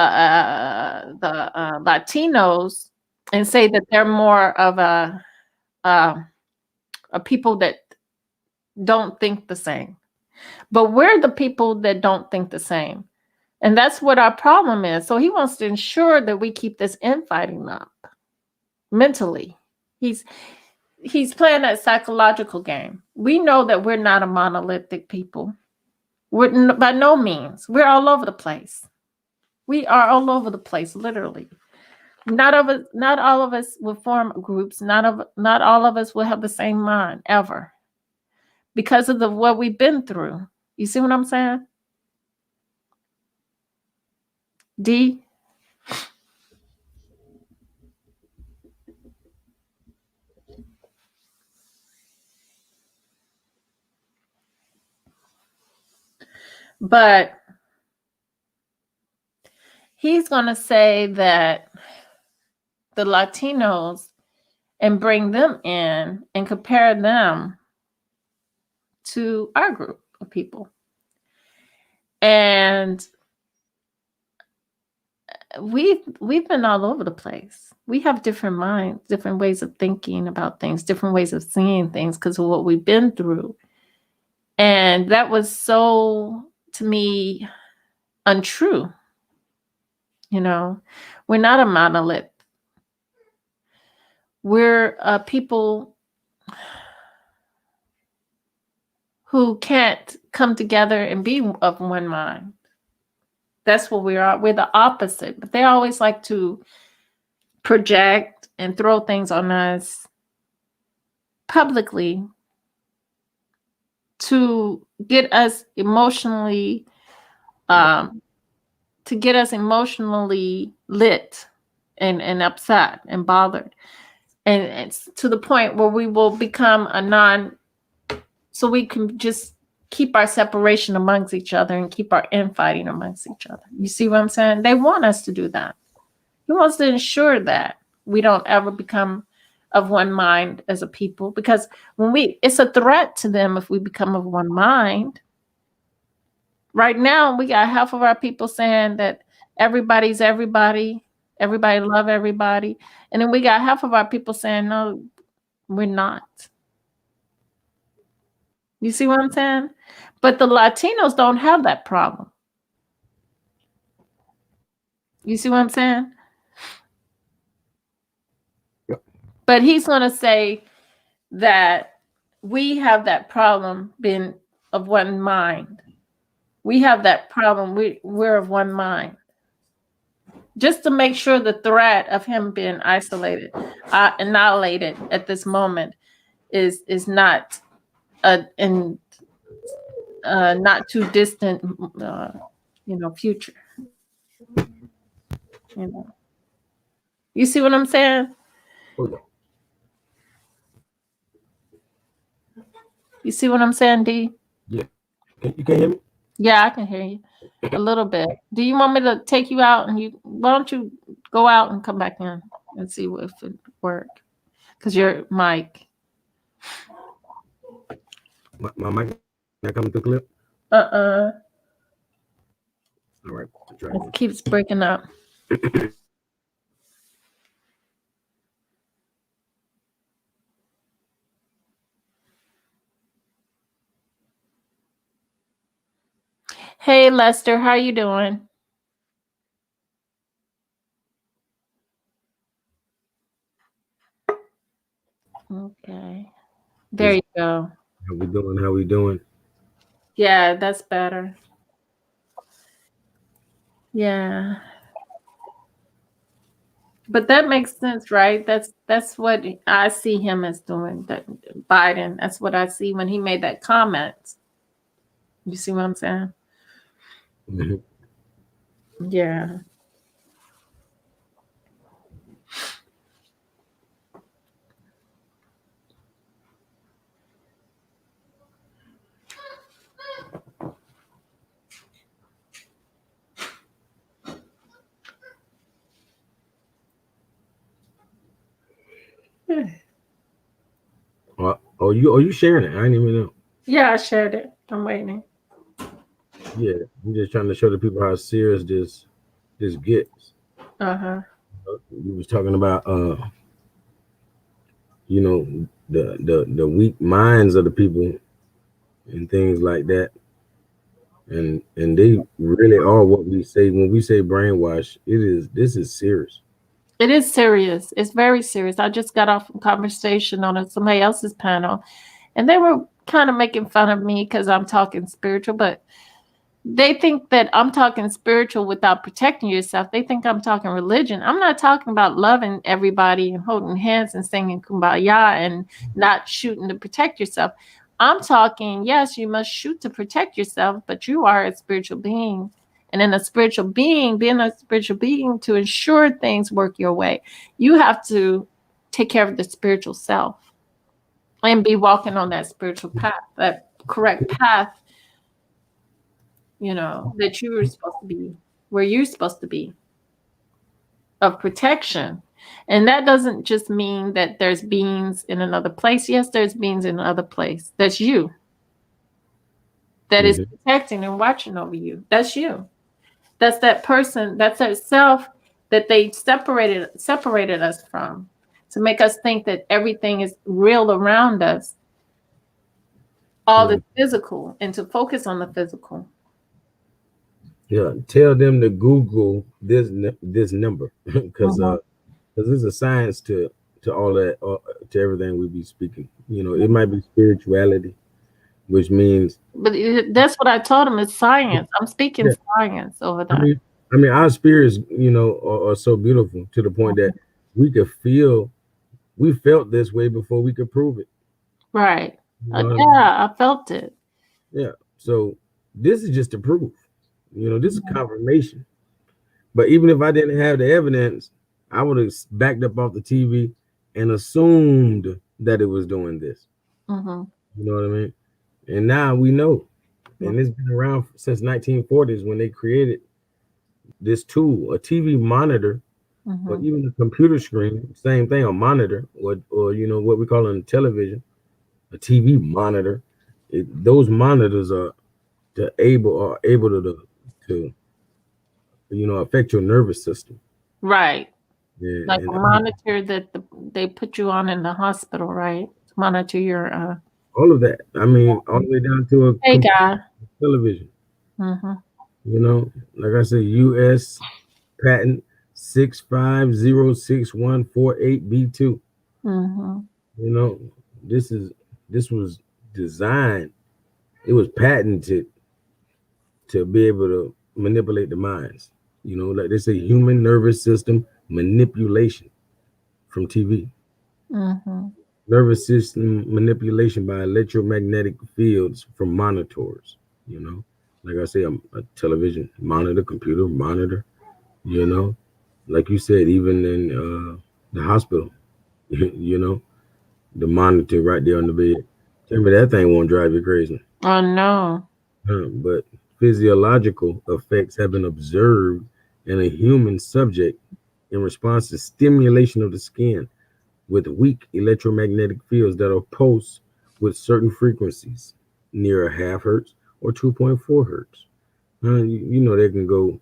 Latinos and say that they're more of uh, a people that don't think the same. But we're the people that don't think the same. And that's what our problem is. So he wants to ensure that we keep this infighting up mentally. He's he's playing that psychological game. We know that we're not a monolithic people. By no means. We're all over the place. We are all over the place, literally. Not all of us will form groups. Not all of us will have the same mind ever because of what we've been through. You see what I'm saying? D. But he's going to say that the Latinos and bring them in and compare them to our group of people. And we've been all over the place. We have different minds, different ways of thinking about things, different ways of seeing things because of what we've been through. And that was so, to me, untrue. We're not a monolith. We're people who can't come together and be of one mind. That's what we are. We're the opposite. But they always like to project and throw things on us publicly to get us emotionally um, lit and upset and bothered. And it's to the point where we will become so we can just keep our separation amongst each other and keep our infighting amongst each other. You see what I'm saying? They want us to do that. He wants to ensure that we don't ever become of one mind as a people, because it's a threat to them if we become of one mind. Right now, we got half of our people saying that everybody's everybody love everybody. And then we got half of our people saying, no, we're not. You see what I'm saying? But the Latinos don't have that problem. You see what I'm saying? Yep. But he's going to say that we have that problem being of one mind. We have that problem. We're of one mind. Just to make sure the threat of him being isolated, annihilated at this moment, is not in not too distant, future. You know, you see what I'm saying? Oh, yeah. You see what I'm saying, D? Yeah. You can't hear me? Yeah, I can hear you a little bit. Do you want me to take you out and you? Why don't you go out and come back in and see if it work? Because your mic. My mic not coming through clear? Uh-uh. All right. Try It keeps breaking up. again. Hey Lester, how you doing? Okay. There Is you go. how we doing? How we doing? Yeah, that's better. Yeah. But that makes sense, right? That's what I see him as doing. That Biden. That's what I see when he made that comment. You see what I'm saying? Mhm. Yeah. You sharing it? I didn't even know. Yeah, I shared it. I'm waiting. Yeah, I'm just trying to show the people how serious this gets. Uh-huh. You was talking about you know, the weak minds of the people and things like that, and they really are what we say when we say brainwash. This is serious. It is serious. It's very serious. I just got off a conversation on somebody else's panel, and they were kind of making fun of me because I'm talking spiritual, but they think that I'm talking spiritual without protecting yourself. They think I'm talking religion. I'm not talking about loving everybody and holding hands and singing kumbaya and not shooting to protect yourself. I'm talking, yes, you must shoot to protect yourself, but you are a spiritual being. And in a spiritual being, being a spiritual being, to ensure things work your way, you have to take care of the spiritual self and be walking on that spiritual path, that correct path, that you were supposed to be, where you're supposed to be, of protection. And that doesn't just mean that there's beings in another place. Yes, there's beings in another place. That's you. That is Hmm. protecting and watching over you. That's you. That's that person, that's that self that they separated us from, to make us think that everything is real around us, all Yeah, the physical, and to focus on the physical. yeah. Tell them to Google this number Mhm. because there's a science to all that to everything we be speaking. It might be spirituality, which means But that's what I told him. It's science. I'm speaking yeah. science over I that. mean, I mean, our spirits, are so beautiful to the point that we could feel we felt this way before we could prove it. Right. You know what I mean? Yeah, I felt it. Yeah. So this is just a proof. This is Mhm. confirmation. But even if I didn't have the evidence, I would have backed up off the TV and assumed that it was doing this. Mhm. You know what I mean? And now we know. Mhm. And it's been around since 1940s when they created this tool, a TV monitor, or Mhm. even a computer screen, same thing, a monitor, or what we call on a television, a TV monitor. Those monitors are able to affect your nervous system. Right. Yeah, Like a monitor that they put you on in the hospital, right? To monitor your all of that. I mean, all the way down to a Hey guy. television. Mhm. Like I said, U.S. patent 6506148B2. Mhm. You know, this is this was designed. It was patented to be able to manipulate the minds. Like they say, human nervous system manipulation from TV. Mhm. nervous system manipulation by electromagnetic fields from monitors. You know, like I say, a television monitor, computer monitor. You know, like you said, even in the hospital, you know, the monitor right there on the bed. Tell me that thing won't drive you crazy. Oh no. But physiological effects have been observed in a human subject in response to stimulation of the skin with weak electromagnetic fields that are pulsed with certain frequencies near a half hertz or 2.4 hertz. You know they can go,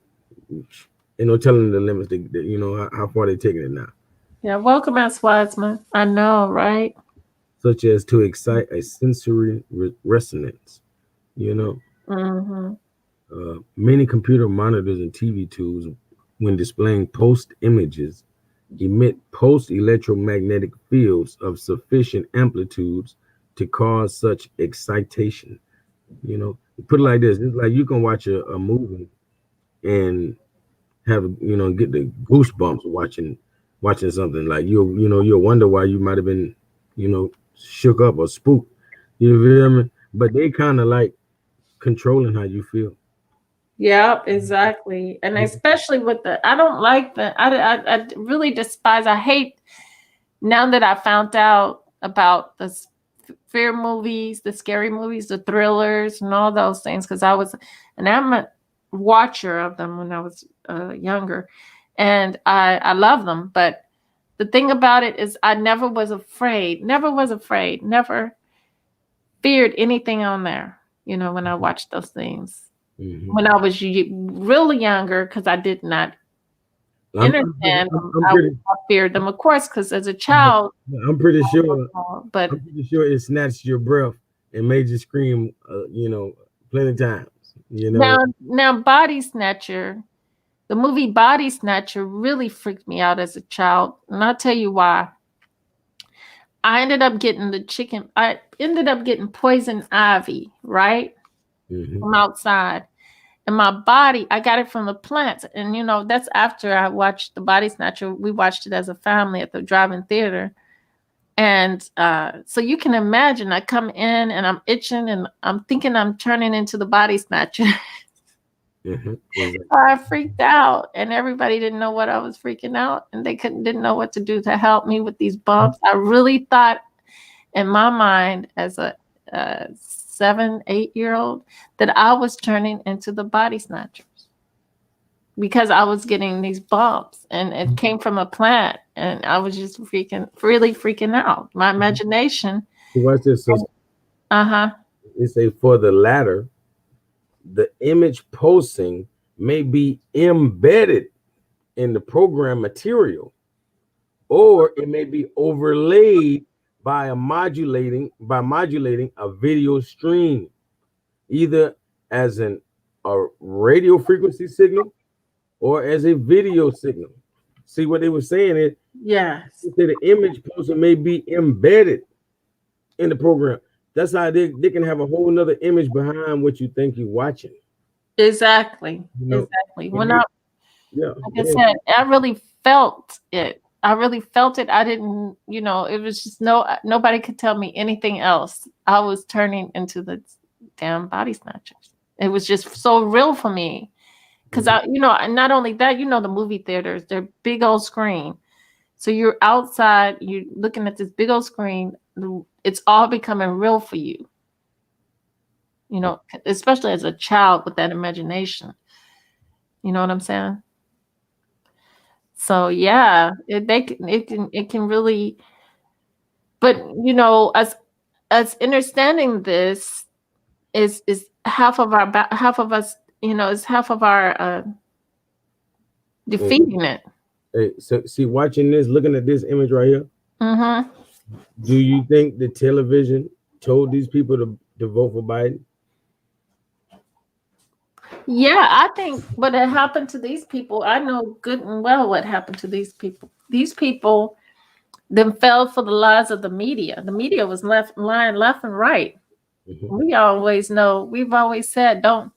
no telling the limits. You know how far they're taking it now, Yeah, welcome as Wiseman. I know, right? such as to excite a sensory resonance. You know, Mm-hmm. many computer monitors and TV tools, when displaying post images, emit pulsed electromagnetic fields of sufficient amplitudes to cause such excitation. You know, put it like this: it's like you can watch a movie and have get the goosebumps watching something. Like you'll wonder why you might have been shook up or spooked. You feel me? But they kind of like controlling how you feel. Yeah, exactly. And especially with I don't like I really despise, I hate now that I found out about the fear movies, the scary movies, the thrillers, and all those things. Because I'm a watcher of them when I was younger, and I love them. But the thing about it is, I never was afraid, never feared anything on there. When I watched those things Hmm. when I was really younger, because I did not understand them, I'm I pretty feared them, of course, because as a child, I'm pretty sure but I'm pretty sure it snatched your breath and made you scream, plenty of times. You know. now Body Snatcher, the movie Body Snatcher really freaked me out as a child, and I'll tell you why. I ended up getting poison ivy, right? Hmm. From outside. And my body, I got it from the plants. And that's after I watched the Body Snatcher. We watched it as a family at the drive-in theater. And so you can imagine, I come in and I'm itching and I'm thinking I'm turning into the Body Snatcher. Hmm. Exactly. I freaked out, and everybody didn't know what I was freaking out, and they didn't know what to do to help me with these bumps. I really thought in my mind, as a 7, 8 year old, that I was turning into the Body Snatchers because I was getting these bumps, and it came from a plant, and I was just really freaking out. My imagination. So watch this. So Uh huh. it say for the latter, the image posting may be embedded in the program material, or it may be overlaid by modulating a video stream, either as a radio frequency signal or as a video signal. See what they were saying is Yes. the image poster may be embedded in the program. That's how they can have a whole nother image behind what you think you're watching. Exactly. You know, Exactly. and When I, yeah, like I go said, I really felt it. I really felt it. I didn't, it was just nobody could tell me anything else. I was turning into the damn Body Snatchers. It was just so real for me. Because ahead. and not only that, the movie theaters, they're big old screen. So you're outside, you're looking at this big old screen. It's all becoming real for you, especially as a child with that imagination. You know what I'm saying? So yeah, it can really, but as understanding this is half of us, is half of our Hey, defeating it. hey, so see, watching this, looking at this image right here, Hmm. do you think the television told these people to vote for Biden? Yeah, I think what had happened to these people, I know good and well what happened to these people. These people then fell for the lies of the media. The media was lying left and right. Hmm. We've always said don't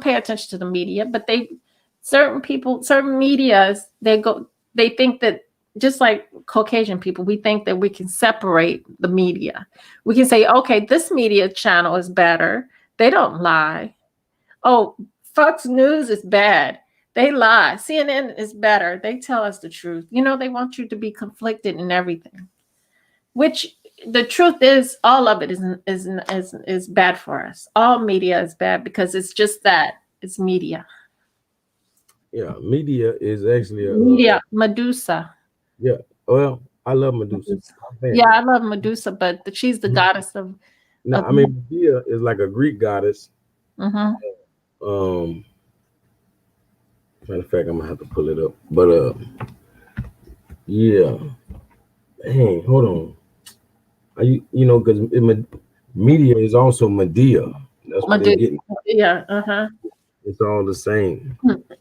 pay attention to the media, but certain medias, they think that just like Caucasian people, we think that we can separate the media. We can say, okay, this media channel is better. They don't lie. Oh, Fox News is bad. They lie. CNN is better. They tell us the truth. They want you to be conflicted in everything. Which the truth is, all of it is bad for us. All media is bad because it's just that it's media. Yeah, media is actually Media, Medusa. yeah. Well, I love Medusa. Medusa. I'm a fan. Yeah, I love Medusa, but she's the Mhm. goddess of No, of. I mean Medea is like a Greek goddess. Mm-hmm. Um, matter of fact, I'm gonna have to pull it up. But yeah. Hey, hold on. Are because media is also Medea. That's what they're Medusa. getting. Yeah. Uh-huh. It's all the same.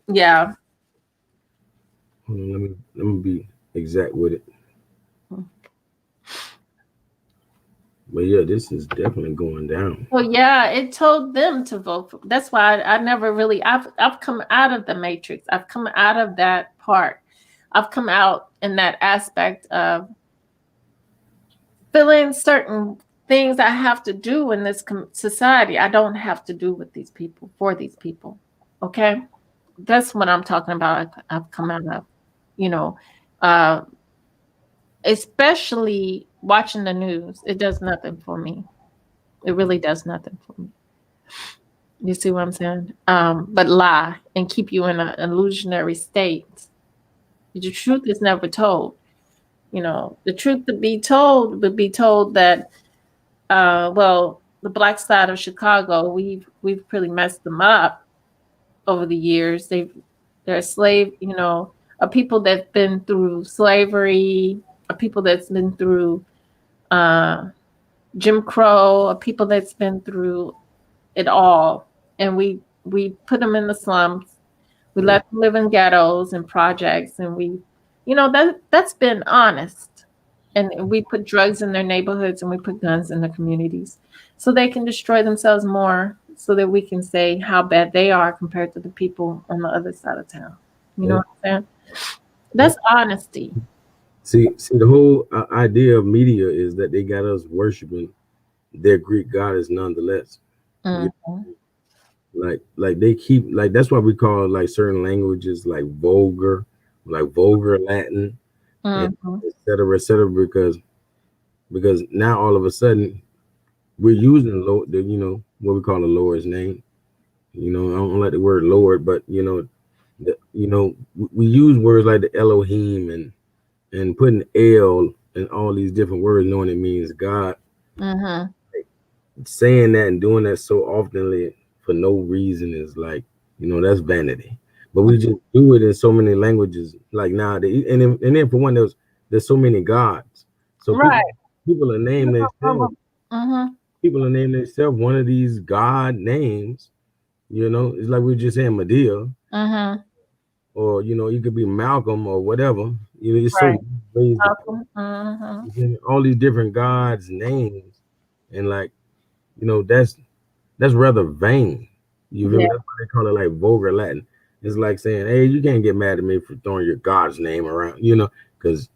Yeah. Hold on, let me be exact with it. But yeah, this is definitely going down. Well, yeah, it told them to vote for. That's why I never really. I've come out of the matrix. I've come out of that part. I've come out in that aspect of feeling certain things I have to do in this society. I don't have to do with these people for these people. Okay, that's what I'm talking about. I've come out of. You know, uh, especially watching the news. It does nothing for me. It really does nothing for me. You see what I'm saying? But lie and keep you in an illusionary state. The truth is never told. The truth to be told would be told that, well, the black side of Chicago, we've pretty messed them up over the years. They're a slave, a people that's been through slavery, a people that's been through uh, Jim Crow, a people that's been through it all, and we put them in the slums. We Yeah. let them live in ghettos and projects, and that's been honest. And we put drugs in their neighborhoods and we put guns in their communities so they can destroy themselves more so that we can say how bad they are compared to the people on the other side of town. You know Yeah. what I'm saying? Yeah. That's honesty. See, the whole idea of media is that they got us worshiping their Greek goddess nonetheless. You Mhm. like they keep like that's why we call like certain languages like vulgar Latin, and Mhm. et cetera, because now all of a sudden we're using what we call the Lord's name. I don't like the word Lord, but we use words like the Elohim and putting L in all these different words, knowing it means God. Mhm. Saying that and doing that so oftenly for no reason is like, that's vanity. But we just do it in so many languages, like nowadays. And then for one, there's so many gods. So people Right. people are naming themselves Mhm. people are naming themselves one of these god names. It's like we were just saying Medea, Mhm. or you could be Malcolm or whatever. It's so Right. many ways to put Malcolm. Mhm. all these different gods names, and like that's rather vain. You feel me? Yeah. That's why they call it like vulgar Latin. It's like saying, "Hey, you can't get mad at me for throwing your God's name around," because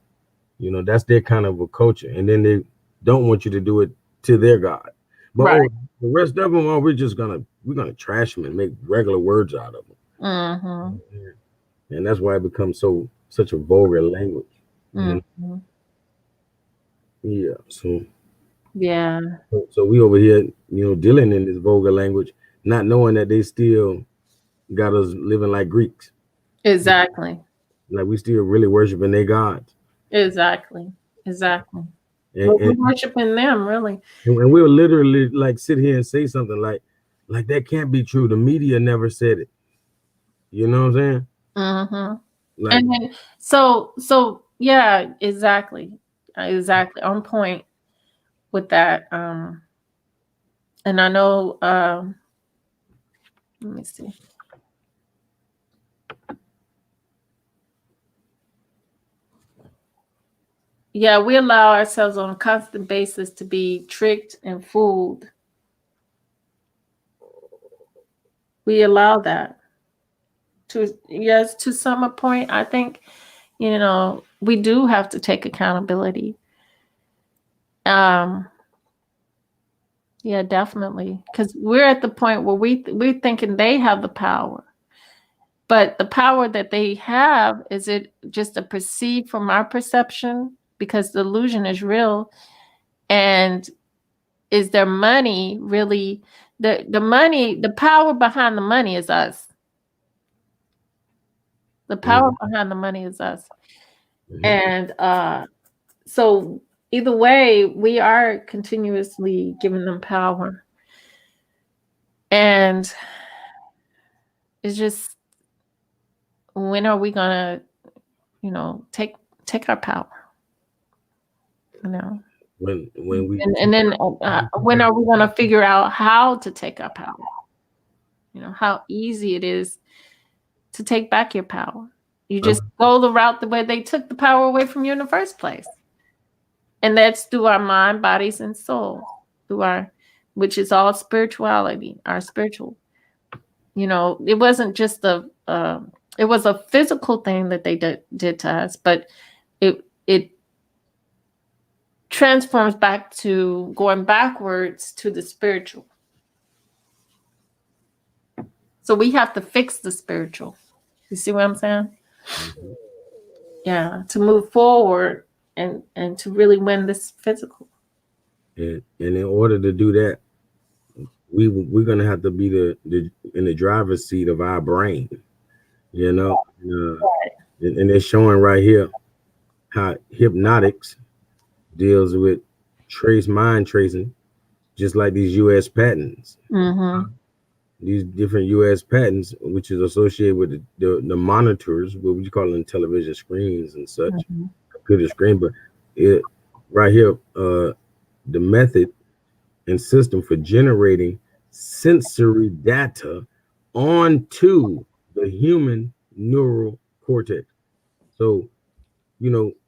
that's their kind of a culture, and then they don't want you to do it to their God. But Right. the rest of them, we're gonna trash them and make regular words out of them, Mhm. and that's why it becomes such a vulgar language. You know? Mhm. Yeah. Yeah. So we over here, dealing in this vulgar language, not knowing that they still got us living like Greeks. Exactly. Like we still really worshiping their gods. Exactly. Exactly. And Well, we're and, worshiping them, really. and we'll literally like sit here and say something like that can't be true. The media never said it. You know what I'm saying? Mhm. Like And then, yeah, exactly. Exactly. On point with that. And I know, let me see. Yeah, we allow ourselves on a constant basis to be tricked and fooled. We allow that to, yes, to some point. I think, we do have to take accountability. Um, yeah, definitely, because we're at the point where we're thinking they have the power, but the power that they have, is it just a perceived from our perception? Because the illusion is real, and is their money really the money? The power behind the money is us. The power behind the money is us, Mhm. and so either way, we are continuously giving them power, and it's just, when are we gonna, take our power? You know, When we and then when are we gonna figure out how to take our power? How easy it is to take back your power. You just go the route the way they took the power away from you in the first place, and that's through our mind, bodies, and soul, through our, which is all spirituality, our spiritual. It wasn't just it was a physical thing that they did to us, but it transforms back to going backwards to the spiritual. So we have to fix the spiritual. You see what I'm saying? Mhm. Yeah, to move forward, and to really win this physical. And in order to do that, we're gonna have to be the in the driver's seat of our brain, you know. And they're showing right here how hypnotics deals with trace mind tracing, just like these U.S. patents. Mm-hmm. These different U.S. patents, which is associated with the monitors, what would you call them, television screens and such, Mm-hmm. computer screen. But it right here, the method and system for generating sensory data onto the human neural cortex. So,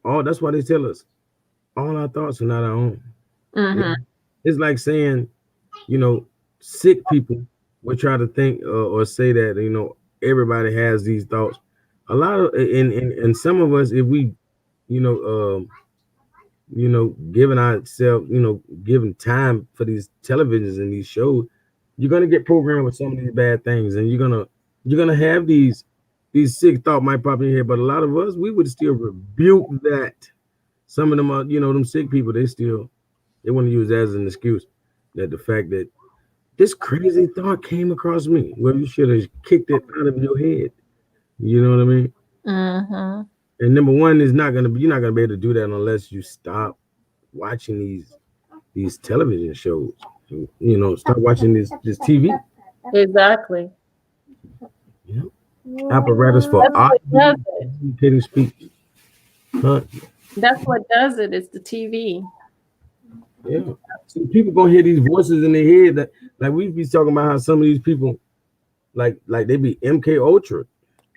all that's why they tell us all our thoughts are not our own. You Mm-hmm. know, it's like saying, you know, sick people would try to think or say that, everybody has these thoughts. A lot of, and some of us, if we, you know, giving ourselves, giving time for these televisions and these shows, you're gonna get programmed with some of these bad things, and you're gonna have these sick thought might pop in here. But a lot of us, we would still rebuke that. Some of them are, them sick people, they want to use that as an excuse, that the fact that this crazy thought came across me. Well, you should have kicked it out of your head. You know what I mean? Mm-hmm. And number one is not gonna be you're not gonna be able to do that unless you stop watching these television shows. Start watching this TV. Exactly. Yeah. Apparatus for That's what does audio it. communicating speech. Huh? That's what does it. It's the TV. Yeah. See, people gonna hear these voices in their head that, like, we be talking about how some of these people, like they be MK Ultra.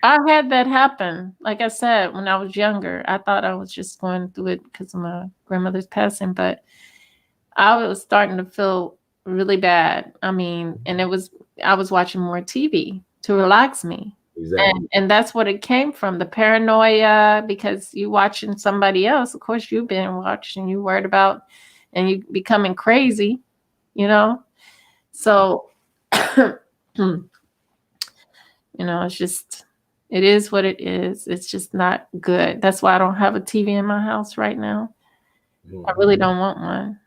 I had that happen. Like I said, when I was younger, I thought I was just going through it because of my grandmother's passing, but I was starting to feel really bad. I mean, and I was watching more TV to relax me. Exactly. And that's what it came from, the paranoia, because you watching somebody else. Of course, you've been watching, you worried about, and you becoming crazy, you know? So, it's just, it is what it is. It's just not good. That's why I don't have a TV in my house right now. I really don't want one,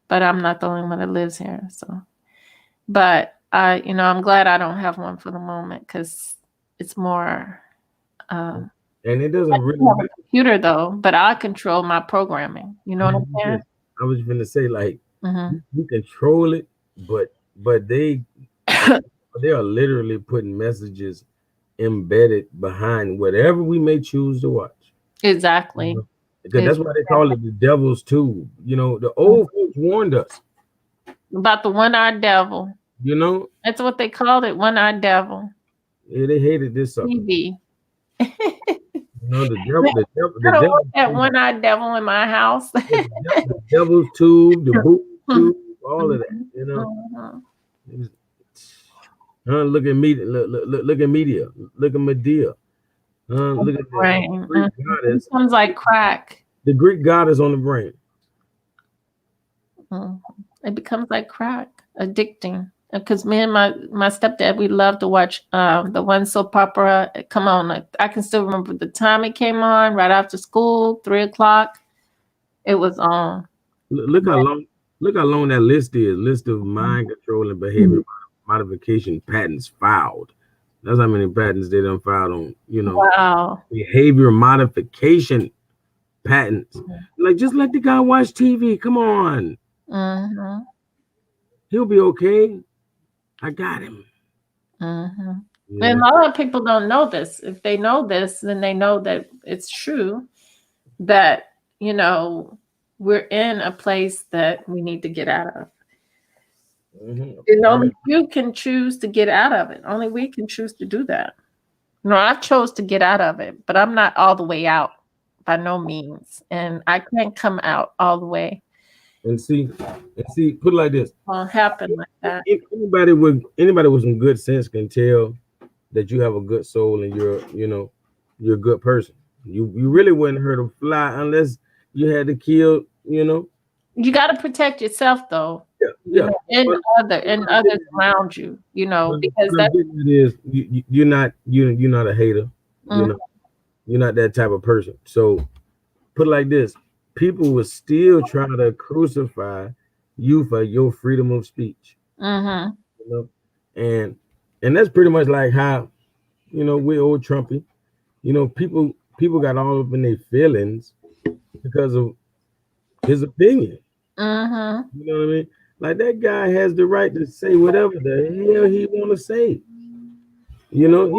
but I'm not the only one that lives here. So, but I'm glad I don't have one for the moment, because it's more, um, And it doesn't I really do have matter. a computer though, but I control my programming. You know what I'm saying? I was gonna say, like, Hmm. you control it, but they are literally putting messages embedded behind whatever we may choose to watch. Exactly. Because It's that's why they call it the devil's tube. The old folks warned us. about the one-eyed devil. You know, That's what they called it, one-eyed devil. yeah, they hated this sucker. TV. The devil, the devil, I the don't want devil, that one-eyed devil in my house. the devil's tube, the boot tube, all of that. Mhm. Look at media, look at media, look at Medea. Look at that. Brain. Greek It goddess. becomes like crack. The Greek goddess on the brain. Mhm. It becomes like crack, addicting. Because me and my stepdad, we love to watch the one soap opera. Come on, I can still remember the time it came on right after school, 3 o'clock. It was on. Look how long. Look how long that list is. List of mind control and behavior modification patents filed. That's how many patents they done filed on. Wow. Behavior modification patents. Like, just let the guy watch TV. Come on, Mm-hmm. he'll be okay. I got him. Mm-hmm. And Yeah. a lot of people don't know this. If they know this, then they know that it's true that, we're in a place that we need to get out of. And only you can choose to get out of it. Only we can choose to do that. No, I chose to get out of it, but I'm not all the way out by no means. And I can't come out all the way. And see, put it like this: It won't happen like that. anybody with some good sense can tell that you have a good soul and you're a good person. You really wouldn't hurt a fly unless you had to kill. You got to protect yourself, though. Yeah, yeah. And But, others around you. Because what I'm that's getting at is you're not a hater. You know, you're not that type of person. So put it like this: people will still try to crucify you for your freedom of speech. mm-hmm. You know, and that's pretty much like how we old Trumpy. People got all up in their feelings because of his opinion. Mm-hmm. You know what I mean? Like, that guy has the right to say whatever the hell he want to say. He not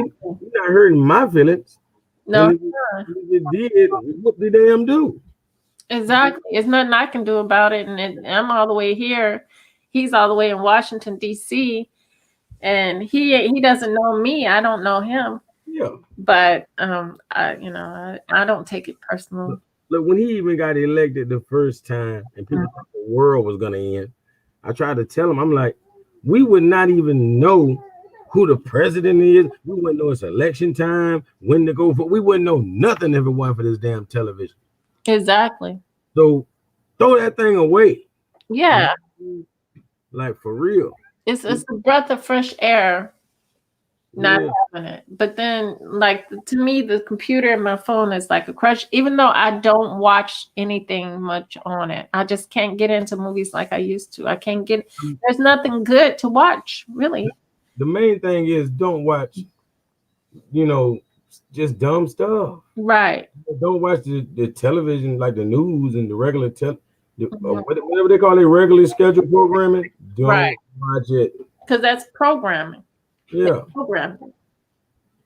hurting my feelings. No, And if it did, what the damn do? exactly. There's nothing I can do about it. And I'm all the way here. He's all the way in Washington, D.C. And he doesn't know me. I don't know him. Yeah. But I don't take it personal. Look, when he even got elected the first time and people thought the world was gonna end, I tried to tell him, I'm like, we would not even know who the president is. We wouldn't know it's election time, when to go for. We wouldn't know nothing if it wasn't for this damn television. Exactly. So throw that thing away. Yeah. Like, for real. It's a breath of fresh air not Yeah. having it. But then, like, to me, the computer and my phone is like a crush, even though I don't watch anything much on it. I just can't get into movies like I used to. I can't get, there's nothing good to watch, really. The main thing is, don't watch, just dumb stuff. Right. Don't watch the television, like the news and the regular whatever they call it, regularly scheduled programming. Don't watch it. Because that's programming. Yeah. It's programming.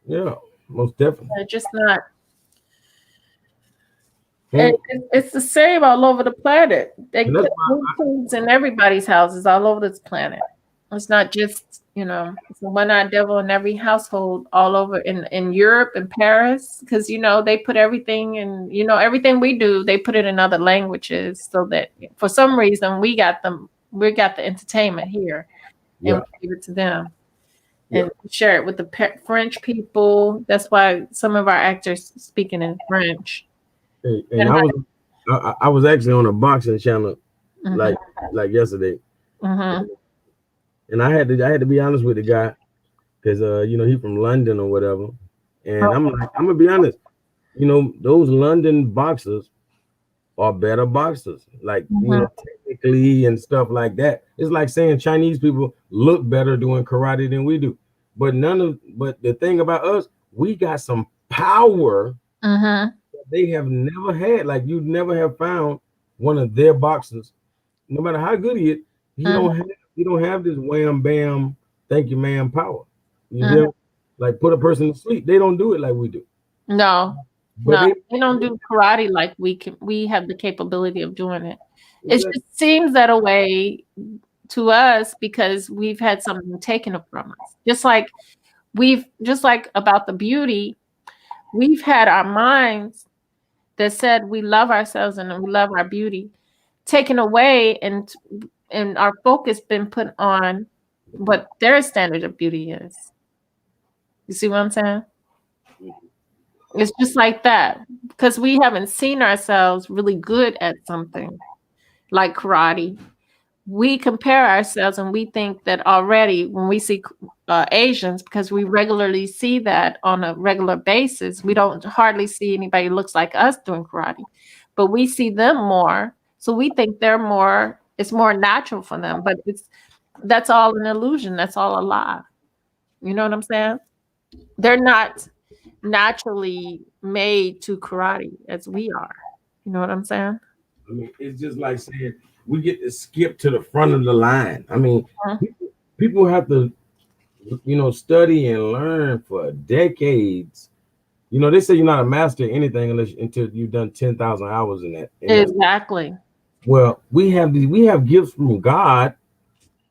Yeah, most definitely. They're just not. It's the same all over the planet. They put foods in everybody's houses all over this planet. It's not just, it's a one-eyed devil in every household all over in Europe and Paris, because, they put everything in, everything we do, they put it in other languages so that for some reason we got the entertainment here and we give it to them and share it with the French people. That's why some of our actors speaking in French. And I was actually on a boxing channel like yesterday. Mm-hmm. And I had to be honest with the guy because he from London or whatever. And I'm gonna be honest, those London boxers are better boxers, like technically and stuff like that. It's like saying Chinese people look better doing karate than we do. But the thing about us, we got some power that they have never had. Like, you'd never have found one of their boxers, no matter how good he is, he don't have this wham bam, thank you ma'am power. You hear? Like, put a person to sleep. They don't do it like we do. No. But they don't do karate like we can. We have the capability of doing it. It just seems that a way to us because we've had something taken from us. Just like about the beauty, we've had our minds that said we love ourselves and we love our beauty taken away, and our focus been put on what their standard of beauty is. You see what I'm saying? It's just like that because we haven't seen ourselves really good at something like karate. We compare ourselves and we think that already when we see Asians, because we regularly see that on a regular basis, we don't hardly see anybody who looks like us doing karate, but we see them more. So we think they're more, it's more natural for them, but that's all an illusion. That's all a lie. You know what I'm saying? They're not naturally made to karate as we are. You know what I'm saying? I mean, it's just like saying we get to skip to the front of the line. I mean, Mhm. people have to, study and learn for decades. They say you're not a master of anything until you've done 10,000 hours in that. Exactly. Well, we have gifts from God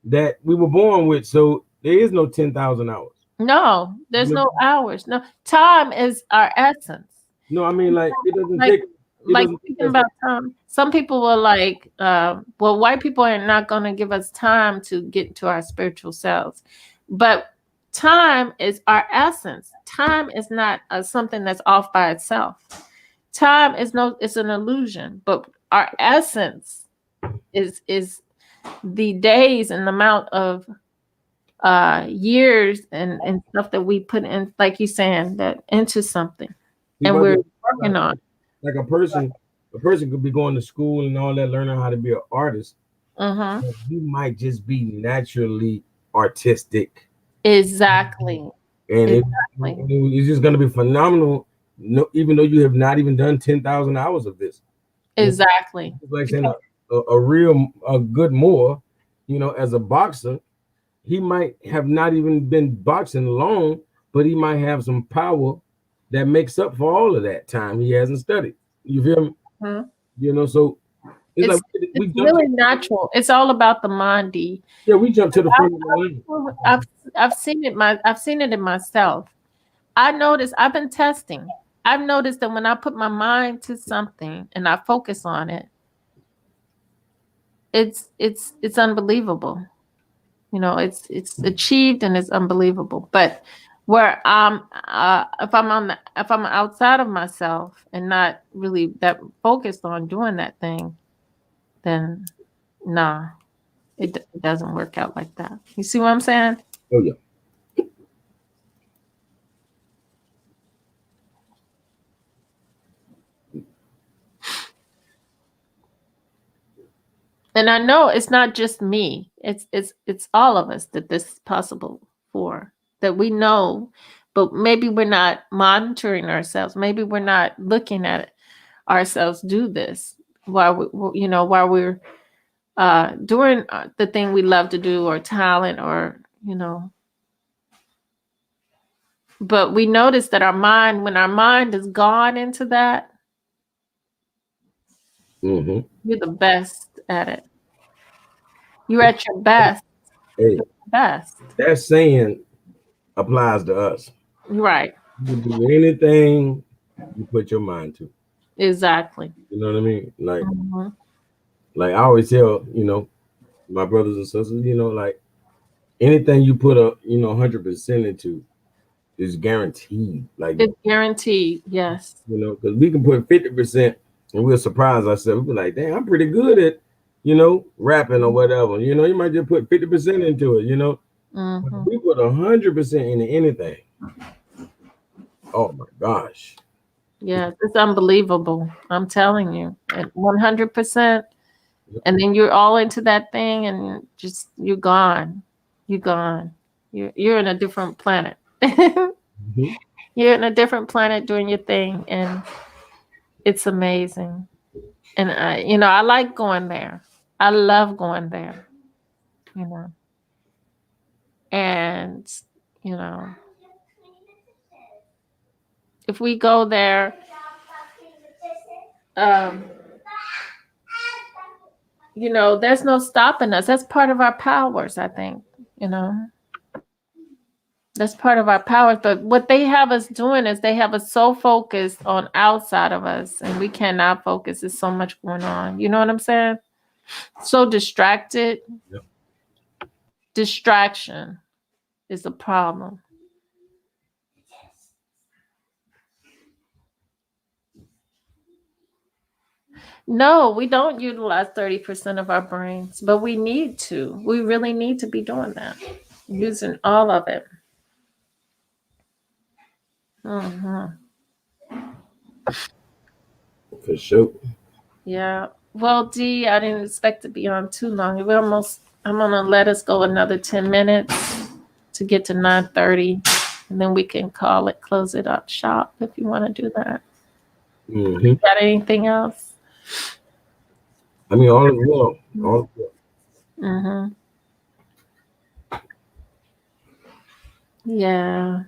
that we were born with, so there is no 10,000 hours. No, there's no hours. No, time is our essence. No, I mean, like it doesn't Like take it like doesn't speaking take us. about time, some people are like, well, white people are not going to give us time to get to our spiritual selves, but time is our essence. Time is not something that's off by itself. Time is no, it's an illusion, but our essence is the days and the amount of years and stuff that we put in, like you saying, that into something, See, and but we're like working on. like a person could be going to school and all that, learning how to be an artist. Mm-hmm. But he might just be naturally artistic, Exactly. and Exactly. it's just going to be phenomenal. No, even though you have not even done 10,000 hours of this. Exactly. It's like saying Because a good Moor, as a boxer, he might have not even been boxing long, but he might have some power that makes up for all of that time he hasn't studied. You feel me? mhm. So it's like it's we it's jump to really natural. It's all about the mind, D. yeah, we jump to the I've, front of the line. I've I've seen it I've seen it in myself. I noticed I've been testing. I've noticed that when I put my mind to something and I focus on it, it's unbelievable. It's achieved and it's unbelievable. But where if I'm outside of myself and not really that focused on doing that thing, then nah, it doesn't work out like that. You see what I'm saying? Oh yeah. And I know it's not just me. It's all of us that this is possible for. That we know, but maybe we're not monitoring ourselves. Maybe we're not looking at ourselves do this while we're doing the thing we love to do or talent or. But we notice that when our mind is gone into that, Hmm. you're the best at it. You're at your best. Hey, Best. that saying applies to us. Right. You can do anything you put your mind to. Exactly. You know what I mean? Like, Mhm. like I always tell, my brothers and sisters, like anything you put 100% into is guaranteed. Like, It's guaranteed. Yes. because we can put 50% and we'll surprise ourselves. We'll be like, damn, I'm pretty good at, rapping or whatever. You might just put 50% into it. But if Hmm. we put 100% into anything, oh my gosh. Yes. It's unbelievable. I'm telling you. At 100%. And then you're all into that thing and just you're gone. You're gone. You're in a different planet. Mhm. You're in a different planet doing your thing, and it's amazing. And I like going there. I love going there. You know, and you know, if we go there, um, there's no stopping us. That's part of our powers, I think. You know, that's part of our powers. But what they have us doing is they have us so focused on outside of us, and we cannot focus. There's so much going on. You know what I'm saying? So distracted. Yep. Distraction is a problem. No, we don't utilize 30% of our brains, but we need to. We really need to be doing that, using all of it. Hmm. For sure. Yeah. Well, Dee, I didn't expect to be on too long. We almost. I'm gonna let us go another 10 minutes to get to 9:30, and then we can call it, close it up shop if you want to do that. Hmm. Got anything else? I mean, all is well. All is well. Mm-hmm. Yeah.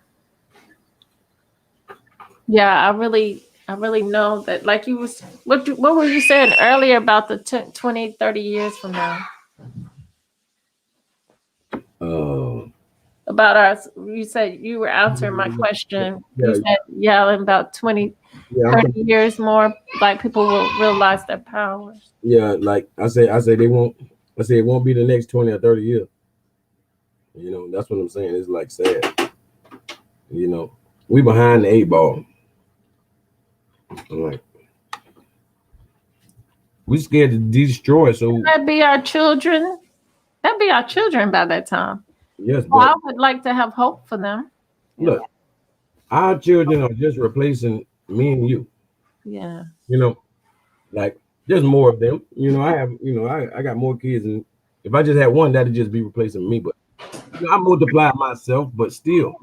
Yeah, I really know that, like you was, what were you saying earlier about the 20, 30 years from now? Uh, About us, you said you were answering my question. You yeah, said, yeah, in about 20, yeah. 30 years more, like people will realize their powers. Yeah. Like I say they won't. I say it won't be the next 20 or 30 years. That's what I'm saying. It's like sad. You know, we behind the eight ball. I'm like we scared to destroy. So That'd be our children. That'd be our children by that time. yes, Well, but I would like to have hope for them. Yeah. look, our children are just replacing me and you. Yeah. You know, like there's more of them. I have. I got more kids, and if I just had one, that'd just be replacing me. But I multiplied myself, but still,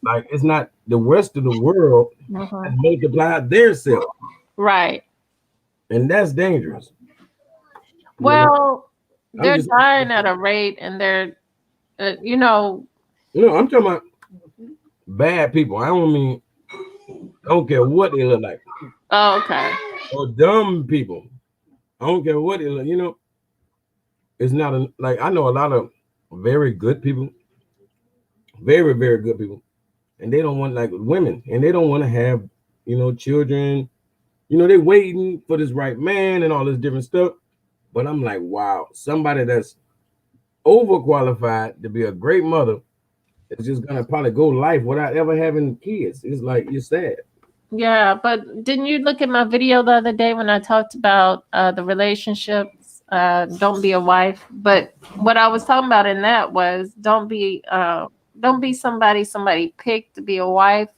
like it's not the rest of the world has Mhm. multiplied their self, Right. and that's dangerous. You know, Well, I'm they're just, dying at a rate, and they're, you know, I'm talking about bad people. I don't care what they look like, oh, okay. or dumb people. I don't care what they look. It's not like I know a lot of very good people, very very good people, and they don't want like women, and they don't want to have children. They waiting for this right man and all this different stuff. But I'm like, wow, somebody that's overqualified to be a great mother is just gonna probably go life without ever having kids. It's like you're sad. Yeah, but didn't you look at my video the other day when I talked about the relationships? Don't be a wife. But what I was talking about in that was don't be somebody picked to be a wife,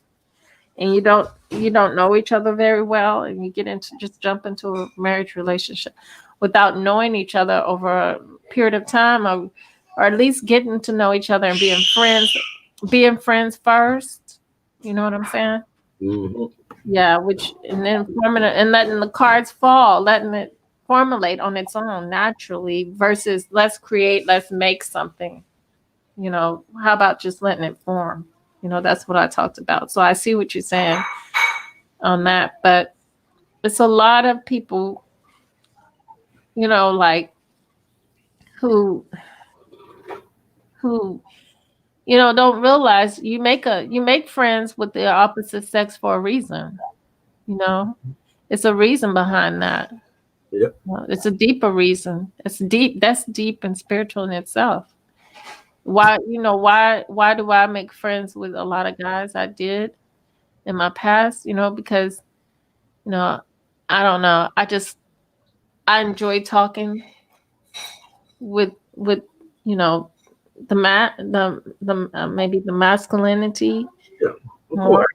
and you don't know each other very well, and you get into just jump into a marriage relationship without knowing each other over a period of time, or at least getting to know each other and being friends first. You know what I'm saying? Hmm. Yeah, which and then forming and letting the cards fall, letting it formulate on its own naturally versus let's make something. How about just letting it form? That's what I talked about. So I see what you're saying on that, but it's a lot of people, like who who don't realize you make friends with the opposite sex for a reason. You know, it's a reason behind that. Yep. Well, it's a deeper reason. It's deep. That's deep and spiritual in itself. Why do I make friends with a lot of guys? I did in my past, because you know, I don't know. I enjoy talking with you know the maybe the masculinity Yeah. Of more. course.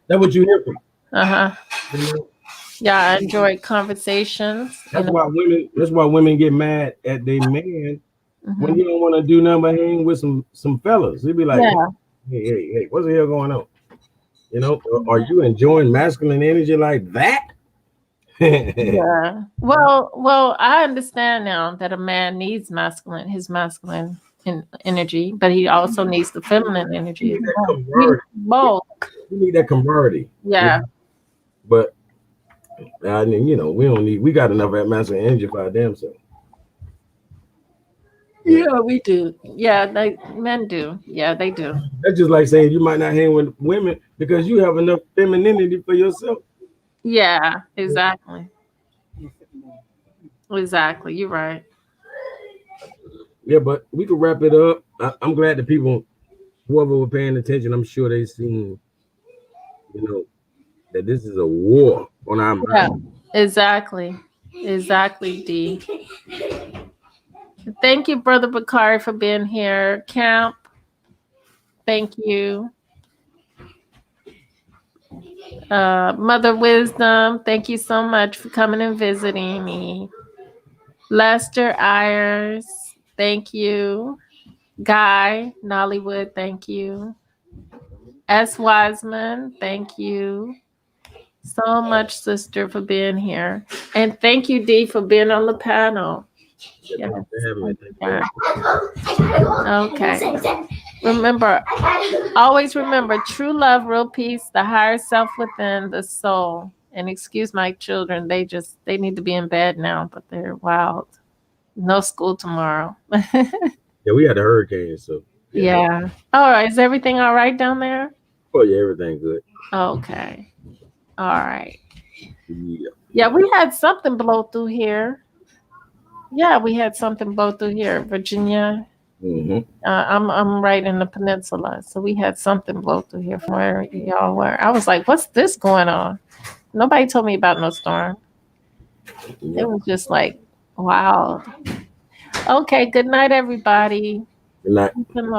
That's what you hear from. Uh-huh. You know. Yeah, I enjoy conversations. That's why women get mad at their man when Mhm. he don't want to do nothing but hang with some fellas. He'd be like, hey, Yeah. hey, hey, hey, what's the hell going on? Are you enjoying masculine energy like that? Yeah. Yeah. Well, I understand now that a man needs his masculine energy, but he also needs the feminine You energy need as that well. We need camaraderie. both. You need that camaraderie. Yeah. But I mean, we got enough at masculine energy for our damn self. Yeah. Yeah, we do. Yeah, men do. Yeah, they do. That's just like saying you might not hang with women because you have enough femininity for yourself. Yeah, exactly. Exactly. You're right. Yeah, but we could wrap it up. I'm glad the people, whoever were paying attention, I'm sure they seen, you know, that this is a war on our Yeah. mind. Exactly. Exactly, D. Thank you, Brother Bakari, for being here. Camp, thank you. Mother Wisdom, thank you so much for coming and visiting me. Lester Ayers, thank you. Guy, Nollywood, thank you. S. Wiseman, thank you so much, sister, for being here. And thank you, Dee, for being on the panel. Yeah, Yes. thank you for having me. Thank you Yeah. very much. Okay. Remember, always remember true love, real peace, the higher self within the soul. And excuse my children, they need to be in bed now, but they're wild. No school tomorrow. Yeah, we had a hurricane, so yeah. Yeah. All right. Is everything all right down there? Oh yeah, everything good. Okay. All right. Yeah. Yeah, we had something blow through here. Yeah, we had something blow through here, Virginia. Mm-hmm. I'm right in the peninsula, so we had something blow through here from where y'all were. I was like, "What's this going on?" Nobody told me about no storm. It Yep. was just like, wow. Okay, good night, everybody. Good night. Peace and love.